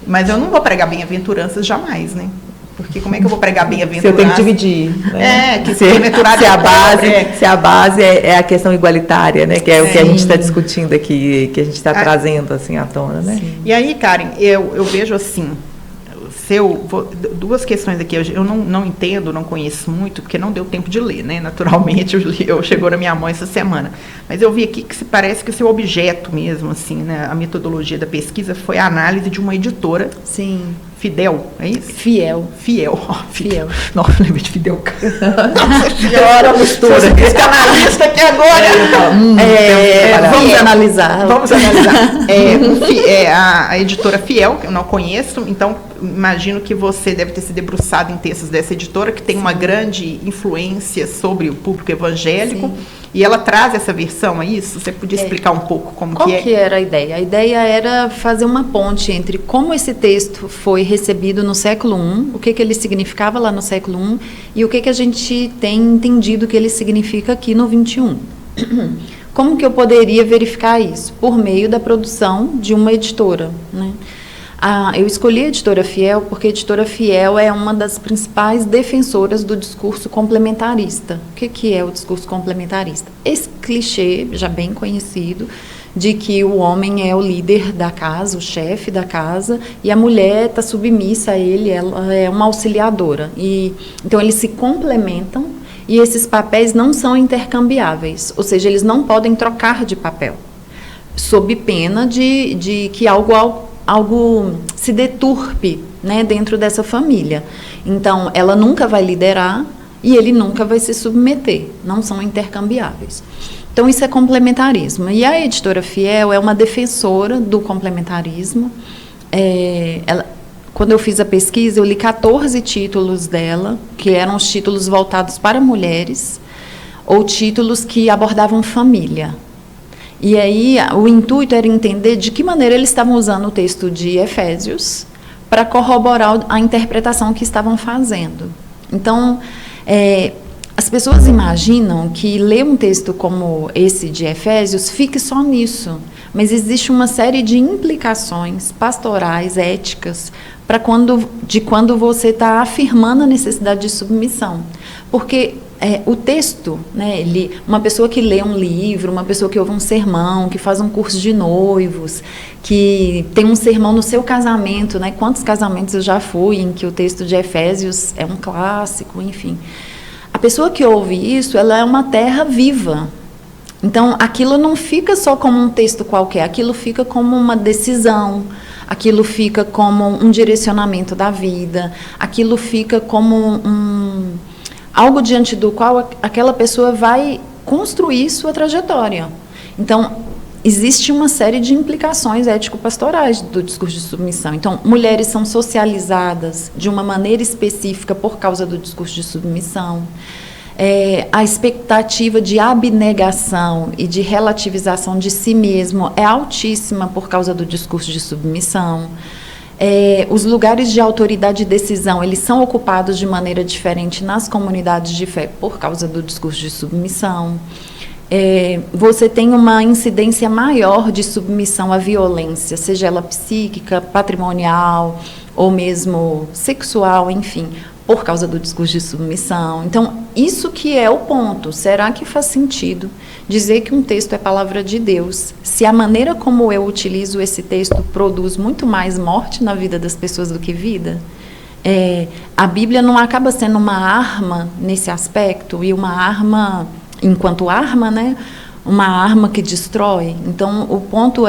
Mas eu não vou pregar bem-aventuranças jamais, né? Porque como é que eu vou pregar bem-aventurança? Você tem que dividir. Né? Que se a base é a questão igualitária, né? Que é o que a gente está discutindo aqui, que a gente está trazendo assim à tona, né? Sim. E aí, Karen, eu vejo assim, duas questões aqui. Eu não entendo, não conheço muito, porque não deu tempo de ler, né? Naturalmente, chegou na minha mão essa semana. Mas eu vi aqui que parece que o seu objeto mesmo, assim, né? A metodologia da pesquisa foi a análise de uma editora. Sim. Fidel, é isso? Fiel. Nossa, eu lembrei de Fidel. Nossa senhora, mistura. Esse canalista aqui agora. analisar. Vamos analisar. A editora Fiel, que eu não conheço, então imagino que você deve ter se debruçado em textos dessa editora, que tem uma grande influência sobre o público evangélico. Sim. E ela traz essa versão, é isso? Você podia explicar um pouco como que é? Qual que era a ideia? A ideia era fazer uma ponte entre como esse texto foi recebido no século I, o que ele significava lá no século I, e o que a gente tem entendido que ele significa aqui no XXI. Como que eu poderia verificar isso? Por meio da produção de uma editora, né? Eu escolhi a Editora Fiel porque a Editora Fiel é uma das principais defensoras do discurso complementarista. O que é o discurso complementarista? Esse clichê, já bem conhecido, de que o homem é o líder da casa, o chefe da casa, e a mulher está submissa a ele, ela é uma auxiliadora. Então, eles se complementam e esses papéis não são intercambiáveis, ou seja, eles não podem trocar de papel, sob pena de que algo se deturpe, né, dentro dessa família. Então, ela nunca vai liderar e ele nunca vai se submeter, não são intercambiáveis. Então, isso é complementarismo. E a Editora Fiel é uma defensora do complementarismo. Quando eu fiz a pesquisa, eu li 14 títulos dela, que eram os títulos voltados para mulheres, ou títulos que abordavam família. E aí, o intuito era entender de que maneira eles estavam usando o texto de Efésios para corroborar a interpretação que estavam fazendo. Então, as pessoas imaginam que ler um texto como esse de Efésios fique só nisso, mas existe uma série de implicações pastorais, éticas, para quando você está afirmando a necessidade de submissão. Porque o texto, né, uma pessoa que lê um livro, uma pessoa que ouve um sermão, que faz um curso de noivos, que tem um sermão no seu casamento, né, quantos casamentos eu já fui em que o texto de Efésios é um clássico, enfim. A pessoa que ouve isso, ela é uma terra viva. Então, aquilo não fica só como um texto qualquer, aquilo fica como uma decisão, aquilo fica como um direcionamento da vida, aquilo fica como algo diante do qual aquela pessoa vai construir sua trajetória. Então, existe uma série de implicações ético-pastorais do discurso de submissão. Então, mulheres são socializadas de uma maneira específica por causa do discurso de submissão. A expectativa de abnegação e de relativização de si mesmo é altíssima por causa do discurso de submissão. Os lugares de autoridade e decisão, eles são ocupados de maneira diferente nas comunidades de fé por causa do discurso de submissão. Você tem uma incidência maior de submissão à violência, seja ela psíquica, patrimonial ou mesmo sexual, enfim, por causa do discurso de submissão. Então, isso que é o ponto. Será que faz sentido dizer que um texto é palavra de Deus, se a maneira como eu utilizo esse texto produz muito mais morte na vida das pessoas do que vida? A Bíblia não acaba sendo uma arma nesse aspecto, e uma arma, enquanto arma, né, uma arma que destrói. Então, o ponto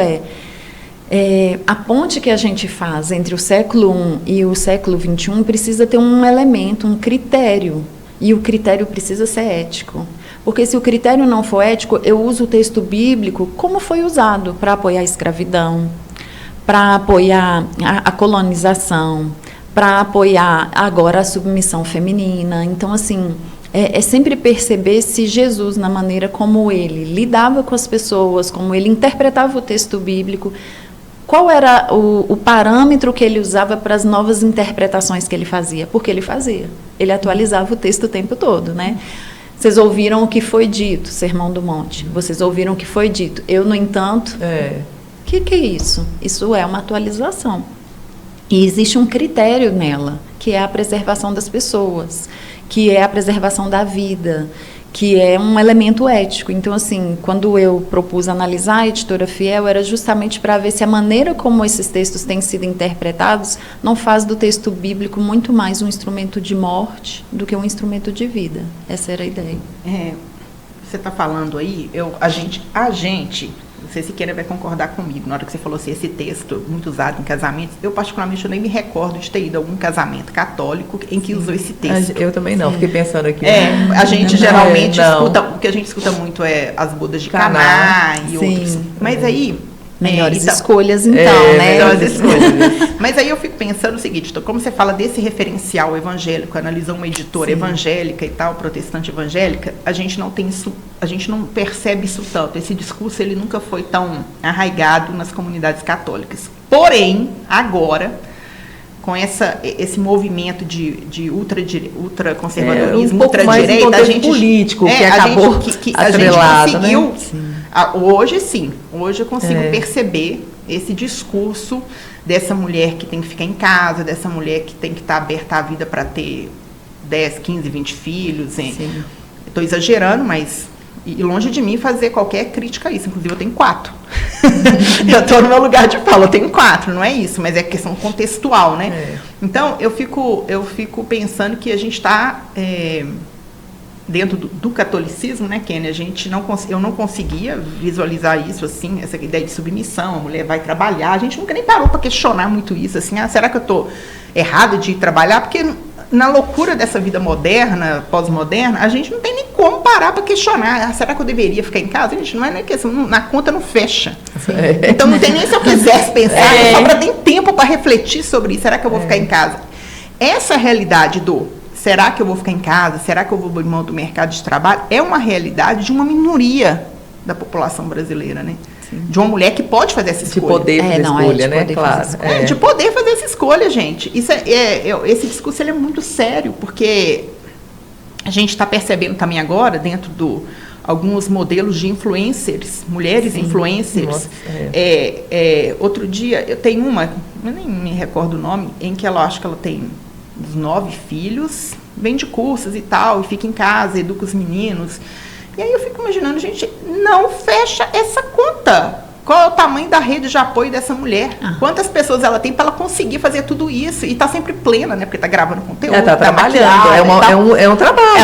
a ponte que a gente faz entre o século I e o século XXI precisa ter um elemento, um critério, e o critério precisa ser ético. Porque se o critério não for ético, eu uso o texto bíblico como foi usado para apoiar a escravidão, para apoiar a colonização, para apoiar agora a submissão feminina. Então, assim, sempre perceber se Jesus, na maneira como ele lidava com as pessoas, como ele interpretava o texto bíblico, qual era o parâmetro que ele usava para as novas interpretações que ele fazia? Porque ele fazia. Ele atualizava o texto o tempo todo, né? Vocês ouviram o que foi dito, Sermão do Monte. Vocês ouviram o que foi dito. Eu, no entanto... O que é isso? Isso é uma atualização. E existe um critério nela, que é a preservação das pessoas, que é a preservação da vida, que é um elemento ético. Então, assim, quando eu propus analisar a Editora Fiel, era justamente para ver se a maneira como esses textos têm sido interpretados não faz do texto bíblico muito mais um instrumento de morte do que um instrumento de vida. Essa era a ideia. Você está falando aí, a gente, não sei se Siqueira vai concordar comigo, na hora que você falou assim, esse texto muito usado em casamentos, eu particularmente nem me recordo de ter ido a algum casamento católico em que usou esse texto. Eu também não, fiquei pensando aqui. A gente geralmente escuta porque a gente escuta muito as bodas de Caná e outros. Mas aí... Melhores escolhas, então, né? Melhores escolhas. Mas aí eu fico pensando o seguinte, então, como você fala desse referencial evangélico, analisou uma editora evangélica e tal, protestante evangélica, a gente não tem isso, a gente não percebe isso tanto. Esse discurso, ele nunca foi tão arraigado nas comunidades católicas. Porém, agora, com esse movimento de ultraconservadorismo, ultradireita, a gente político que acabou a gente conseguiu, né? Hoje eu consigo perceber esse discurso dessa mulher que tem que ficar em casa, dessa mulher que tem que estar aberta à vida para ter 10, 15, 20 filhos. Estou exagerando, mas e longe de mim fazer qualquer crítica a isso. Inclusive, eu tenho 4. Eu estou no meu lugar de fala, eu tenho 4, não é isso, mas é questão contextual, né? Então, eu fico pensando que a gente está... dentro do catolicismo, né, Kenny, eu não conseguia visualizar isso, assim, essa ideia de submissão, a mulher vai trabalhar, a gente nunca nem parou para questionar muito isso, assim, será que eu estou errada de ir trabalhar? Porque na loucura dessa vida moderna, pós-moderna, a gente não tem nem como parar para questionar, será que eu deveria ficar em casa? A gente não é nem questão, na conta não fecha. Então não tem nem se eu quisesse pensar, só para ter tempo para refletir sobre isso, será que eu vou ficar em casa? Essa realidade será que eu vou ficar em casa? Será que eu vou abrir mão do mercado de trabalho? É uma realidade de uma minoria da população brasileira, né? Sim. De uma mulher que pode fazer essa escolha. De poder fazer escolha, né? Claro. De poder fazer essa escolha, gente. Esse discurso ele é muito sério, porque a gente está percebendo também agora, dentro alguns modelos de influencers, mulheres influencers. Nossa, outro dia, eu tenho uma, eu nem me recordo o nome, em que acho que ela tem 9 filhos, vende cursos e tal, e fica em casa, educa os meninos. E aí eu fico imaginando, gente, não fecha essa conta. Qual é o tamanho da rede de apoio dessa mulher? Quantas pessoas ela tem para ela conseguir fazer tudo isso? E tá sempre plena, né? Porque tá gravando conteúdo. Ela tá trabalhando. É um trabalho.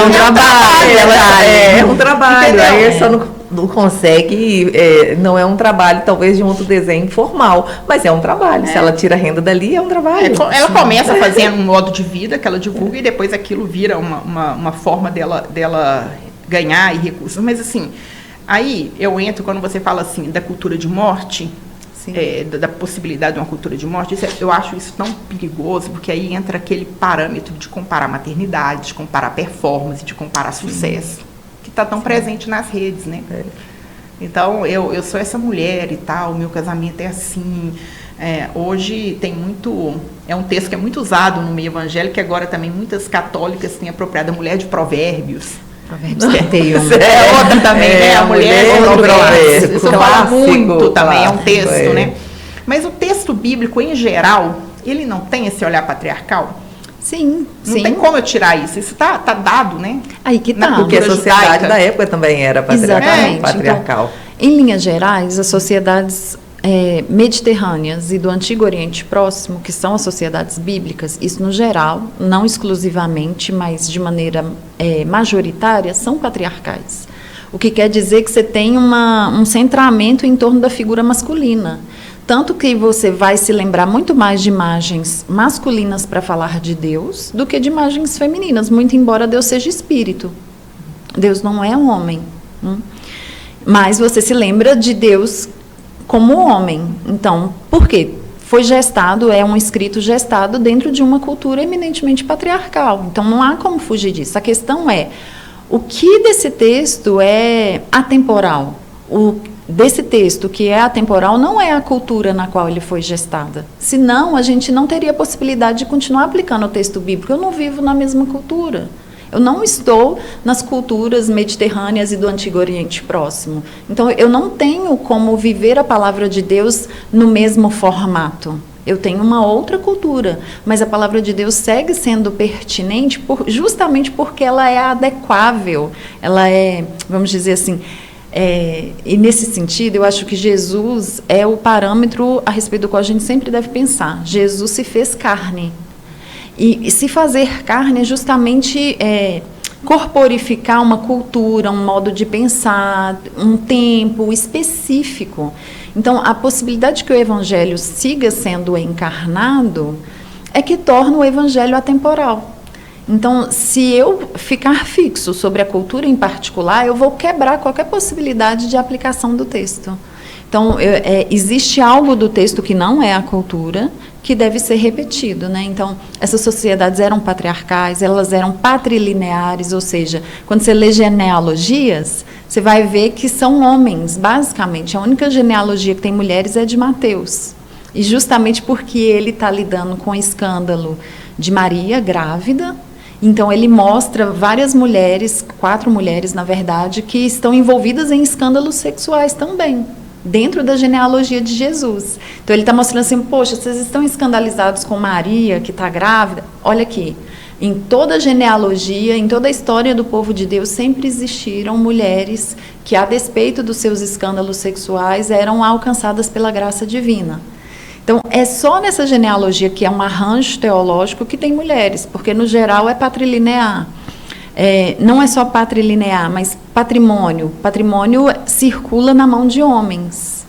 É um trabalho. Entendeu? Aí só não consegue, não é um trabalho talvez de um outro desenho formal, mas é um trabalho. Se ela tira a renda dali, é um trabalho. Ela começa fazendo um modo de vida que ela divulga e depois aquilo vira uma forma dela ganhar e recursos. Mas assim, aí eu entro quando você fala assim da cultura de morte, da possibilidade de uma cultura de morte, eu acho isso tão perigoso, porque aí entra aquele parâmetro de comparar maternidade, de comparar performance, de comparar sucesso, que está tão presente nas redes, né? Então, eu sou essa mulher e tal, meu casamento é assim. Hoje tem muito... É um texto que é muito usado no meio evangélico, que agora também muitas católicas têm apropriado, a mulher de Provérbios. Provérbios 31. Outra também, a mulher de Provérbios. Isso fala muito também, é um texto, né? Mas o texto bíblico, em geral, ele não tem esse olhar patriarcal? Sim, Não tem como eu tirar isso. Isso tá dado, né? Aí que tá. Porque a sociedade da época também era patriarcal. Então, em linhas gerais, as sociedades mediterrâneas e do Antigo Oriente Próximo, que são as sociedades bíblicas, isso no geral, não exclusivamente, mas de maneira majoritária, são patriarcais. O que quer dizer que você tem um centramento em torno da figura masculina. Tanto que você vai se lembrar muito mais de imagens masculinas para falar de Deus do que de imagens femininas, muito embora Deus seja espírito. Deus não é um homem. Mas você se lembra de Deus como homem. Então, por quê? Foi gestado, é um escrito gestado dentro de uma cultura eminentemente patriarcal. Então, não há como fugir disso. A questão é, o que desse texto é atemporal? Desse texto que é atemporal não é a cultura na qual ele foi gestada. Senão, a gente não teria possibilidade de continuar aplicando o texto bíblico. Eu não vivo na mesma cultura. Eu não estou nas culturas mediterrâneas e do Antigo Oriente Próximo. Então, eu não tenho como viver a palavra de Deus no mesmo formato. Eu tenho uma outra cultura, mas a palavra de Deus segue sendo pertinente justamente porque ela é adequável. Ela é, vamos dizer assim... e nesse sentido, eu acho que Jesus é o parâmetro a respeito do qual a gente sempre deve pensar. Jesus se fez carne. E se fazer carne é justamente corporificar uma cultura, um modo de pensar, um tempo específico. Então, a possibilidade de que o Evangelho siga sendo encarnado é que torna o Evangelho atemporal. Então, se eu ficar fixo sobre a cultura em particular, eu vou quebrar qualquer possibilidade de aplicação do texto. Então, existe algo do texto que não é a cultura, que deve ser repetido, né? Então, essas sociedades eram patriarcais, elas eram patrilineares, ou seja, quando você lê genealogias, você vai ver que são homens, basicamente. A única genealogia que tem mulheres é de Mateus. E justamente porque ele está lidando com o escândalo de Maria, grávida, então ele mostra várias mulheres, 4 mulheres, na verdade, que estão envolvidas em escândalos sexuais também, dentro da genealogia de Jesus. Então ele está mostrando assim, poxa, vocês estão escandalizados com Maria, que está grávida? Olha aqui, em toda a genealogia, em toda a história do povo de Deus, sempre existiram mulheres que, a despeito dos seus escândalos sexuais, eram alcançadas pela graça divina. Então, é só nessa genealogia, que é um arranjo teológico, que tem mulheres, porque no geral é patrilinear. Não é só patrilinear, mas patrimônio. Patrimônio circula na mão de homens.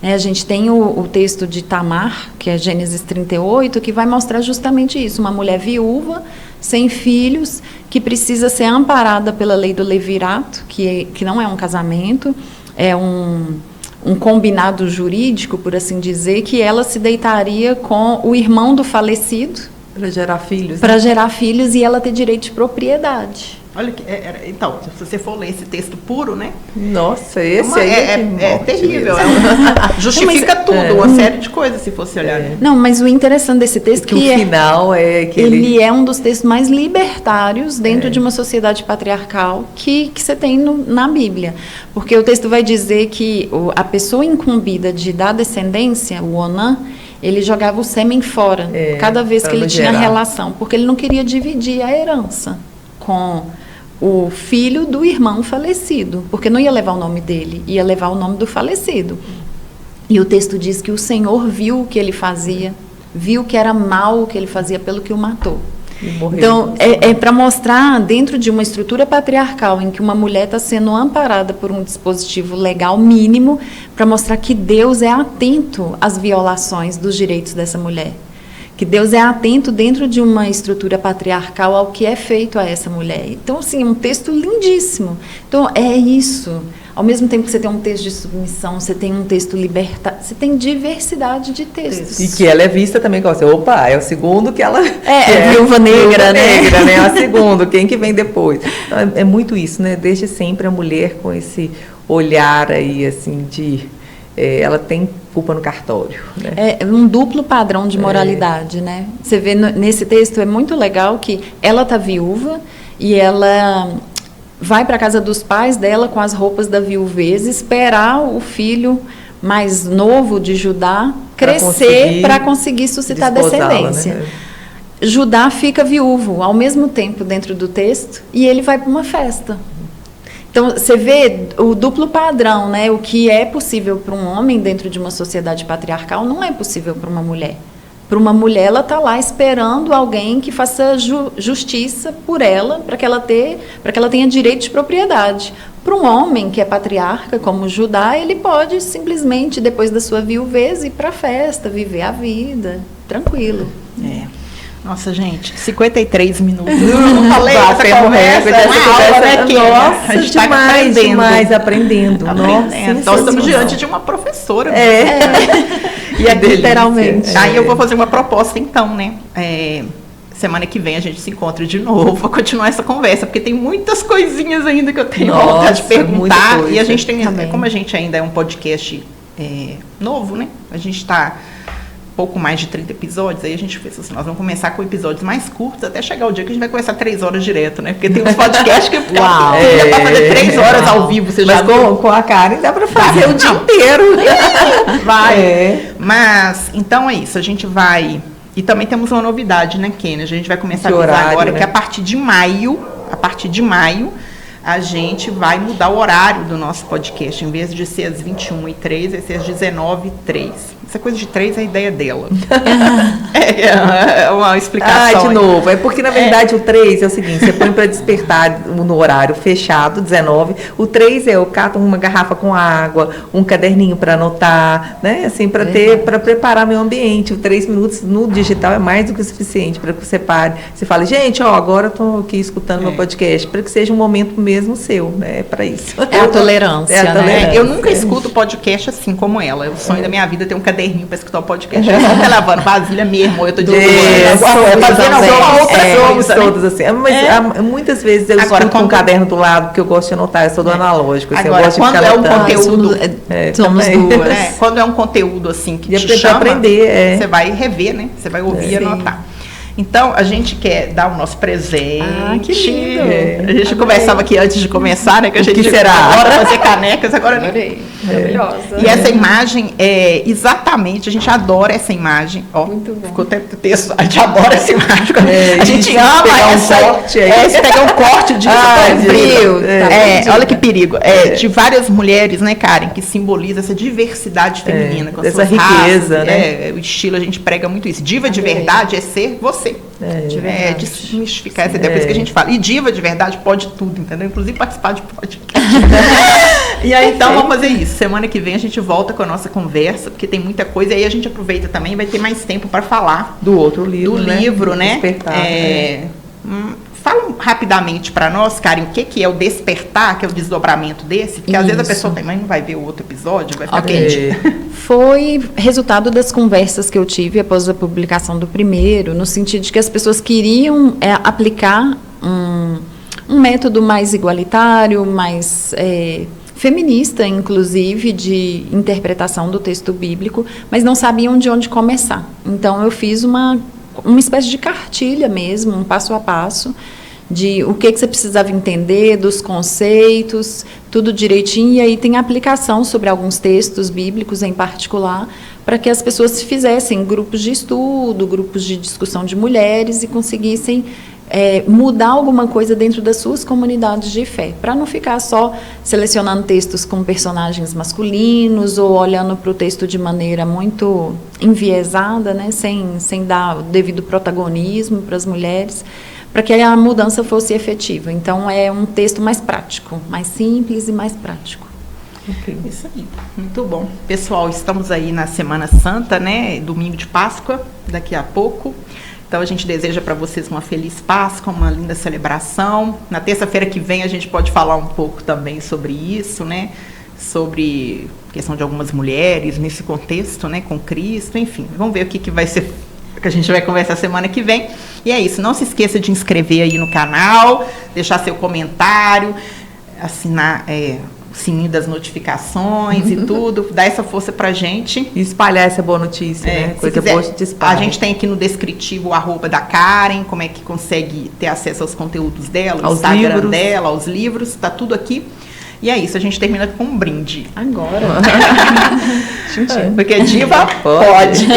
A gente tem o texto de Tamar, que é Gênesis 38, que vai mostrar justamente isso. Uma mulher viúva, sem filhos, que precisa ser amparada pela lei do levirato, que não é um casamento, é um combinado jurídico, por assim dizer, que ela se deitaria com o irmão do falecido, para gerar filhos. Para gerar filhos e ela ter direito de propriedade. Olha que então, se você for ler esse texto puro, né? Nossa, esse aí é terrível. Justifica tudo, uma série de coisas, se fosse olhar. Não, mas o interessante desse texto que o final é que ele é um dos textos mais libertários dentro de uma sociedade patriarcal que você tem na Bíblia. Porque o texto vai dizer que a pessoa incumbida de dar descendência, o Onã, ele jogava o sêmen fora, cada vez que ele tinha relação, porque ele não queria dividir a herança com o filho do irmão falecido, porque não ia levar o nome dele, ia levar o nome do falecido. E o texto diz que o Senhor viu o que ele fazia, viu que era mal o que ele fazia pelo que o matou. Então, é para mostrar, dentro de uma estrutura patriarcal, em que uma mulher está sendo amparada por um dispositivo legal mínimo, para mostrar que Deus é atento às violações dos direitos dessa mulher. Que Deus é atento, dentro de uma estrutura patriarcal, ao que é feito a essa mulher. Então, assim, é um texto lindíssimo. Então, é isso. Ao mesmo tempo que você tem um texto de submissão, você tem um texto libertário, você tem diversidade de textos. E que ela é vista também como assim, opa, é o segundo que ela... É viúva negra, né? É a segunda, quem que vem depois. Então, é muito isso, né? Desde sempre a mulher com esse olhar aí, assim, ela tem culpa no cartório. Né? É um duplo padrão de moralidade, né? Você vê nesse texto, é muito legal que ela está viúva e ela vai para a casa dos pais dela com as roupas da viuvez, esperar o filho mais novo de Judá crescer para conseguir suscitar descendência. Né? Judá fica viúvo ao mesmo tempo dentro do texto e ele vai para uma festa. Então, você vê o duplo padrão, né? O que é possível para um homem dentro de uma sociedade patriarcal não é possível para uma mulher. Para uma mulher, ela está lá esperando alguém que faça justiça por ela, para que ela tenha direito de propriedade. Para um homem que é patriarca, como Judá, ele pode simplesmente, depois da sua viuvez, ir para a festa, viver a vida, tranquilo. Nossa, gente, 53 minutos. Não falei essa conversa, nossa, a gente está demais aprendendo. Nossa, então, estamos diante de uma professora. E é literalmente. Aí eu vou fazer uma proposta, então, né? Semana que vem a gente se encontra de novo para continuar essa conversa, porque tem muitas coisinhas ainda que eu tenho vontade de perguntar. E a gente tem, como a gente ainda é um podcast novo, né? A gente está pouco mais de 30 episódios, aí a gente fez assim, nós vamos começar com episódios mais curtos, até chegar o dia que a gente vai começar 3 horas direto, né? Porque tem uns podcasts que dá para fazer 3 horas ao vivo, você já viu? Com a Karen dá para fazer o dia inteiro. Vai. Mas, então é isso, a gente vai... E também temos uma novidade, né, Kênia? A gente vai começar a avisar agora, né? Que a partir de maio, a gente vai mudar o horário do nosso podcast. Em vez de ser às 21h03, vai ser às 19h03. Essa coisa de 3 é a ideia dela. É uma explicação. De novo. É porque, na verdade, o 3 é o seguinte, você põe para despertar no horário fechado, 19. O 3 eu cato uma garrafa com água, um caderninho para anotar, né? Assim, para preparar meu ambiente. O 3 minutos no digital é mais do que o suficiente para que você pare. Você fale, gente, agora eu estou aqui escutando meu podcast, para que seja um momento mesmo seu, né? É para isso. É a tolerância, né? Eu nunca escuto podcast assim como ela. O sonho da minha vida é ter um caderninho para escutar o podcast. Eu só lavando vasilha mesmo, eu tô de somos todos assim. Mas muitas vezes eu escuto com um caderno do lado, porque eu gosto de anotar, eu sou do analógico. Assim, agora, eu gosto quando de ficar é um conteúdo, somos duas. Quando é um conteúdo assim que te chama, aprender, você vai rever, né? Você vai ouvir e anotar. Então, a gente quer dar o nosso presente. Que lindo. A gente conversava aqui antes de começar, né? Que a gente será? Agora fazer canecas, agora... Adorei. Maravilhosa. E essa imagem é exatamente, a gente adora essa imagem. Ó, muito bom. Ficou até texto, a gente adora essa imagem. A gente ama essa... Se pegar um corte disso, olha que perigo. De várias mulheres, né, Karen, que simboliza essa diversidade feminina. Com essa riqueza, raças, né? O estilo, a gente prega muito isso. Diva de verdade é ser você. Desmistificar essa ideia, por isso que a gente fala. E diva de verdade pode tudo, entendeu? Inclusive participar de podcast. E aí, então, vamos fazer isso. Semana que vem a gente volta com a nossa conversa, porque tem muita coisa. E aí a gente aproveita também, vai ter mais tempo para falar do outro livro, né? Despertar, Fala rapidamente para nós, Karen, o que é o despertar, que é o desdobramento desse? Porque às vezes a pessoa também não vai ver o outro episódio, vai ficar perdido. Foi resultado das conversas que eu tive após a publicação do primeiro, no sentido de que as pessoas queriam aplicar um método mais igualitário, mais feminista, inclusive, de interpretação do texto bíblico, mas não sabiam de onde começar. Então, eu fiz uma espécie de cartilha mesmo, um passo a passo, de o que você precisava entender, dos conceitos, tudo direitinho, e aí tem aplicação sobre alguns textos bíblicos em particular, para que as pessoas fizessem grupos de estudo, grupos de discussão de mulheres e conseguissem mudar alguma coisa dentro das suas comunidades de fé, para não ficar só selecionando textos com personagens masculinos ou olhando para o texto de maneira muito enviesada, né, sem dar o devido protagonismo para as mulheres, para que a mudança fosse efetiva. Então, é um texto mais prático, mais simples e mais prático. Isso aí, muito bom. Pessoal, estamos aí na Semana Santa, né, domingo de Páscoa, daqui a pouco. Então, a gente deseja para vocês uma feliz Páscoa, uma linda celebração. Na terça-feira que vem, a gente pode falar um pouco também sobre isso, né? Sobre a questão de algumas mulheres nesse contexto, né? Com Cristo, enfim. Vamos ver o que vai ser, que a gente vai conversar semana que vem. E é isso. Não se esqueça de inscrever aí no canal, deixar seu comentário, assinar... o sininho das notificações e tudo, dar essa força pra gente. E espalhar essa boa notícia, né? Coisa boa de espalhar. A gente tem aqui no descritivo o @ da Karen, como é que consegue ter acesso aos conteúdos dela, ao Instagram dela, aos livros, tá tudo aqui. E é isso, a gente termina com um brinde. Agora. Porque diva pode.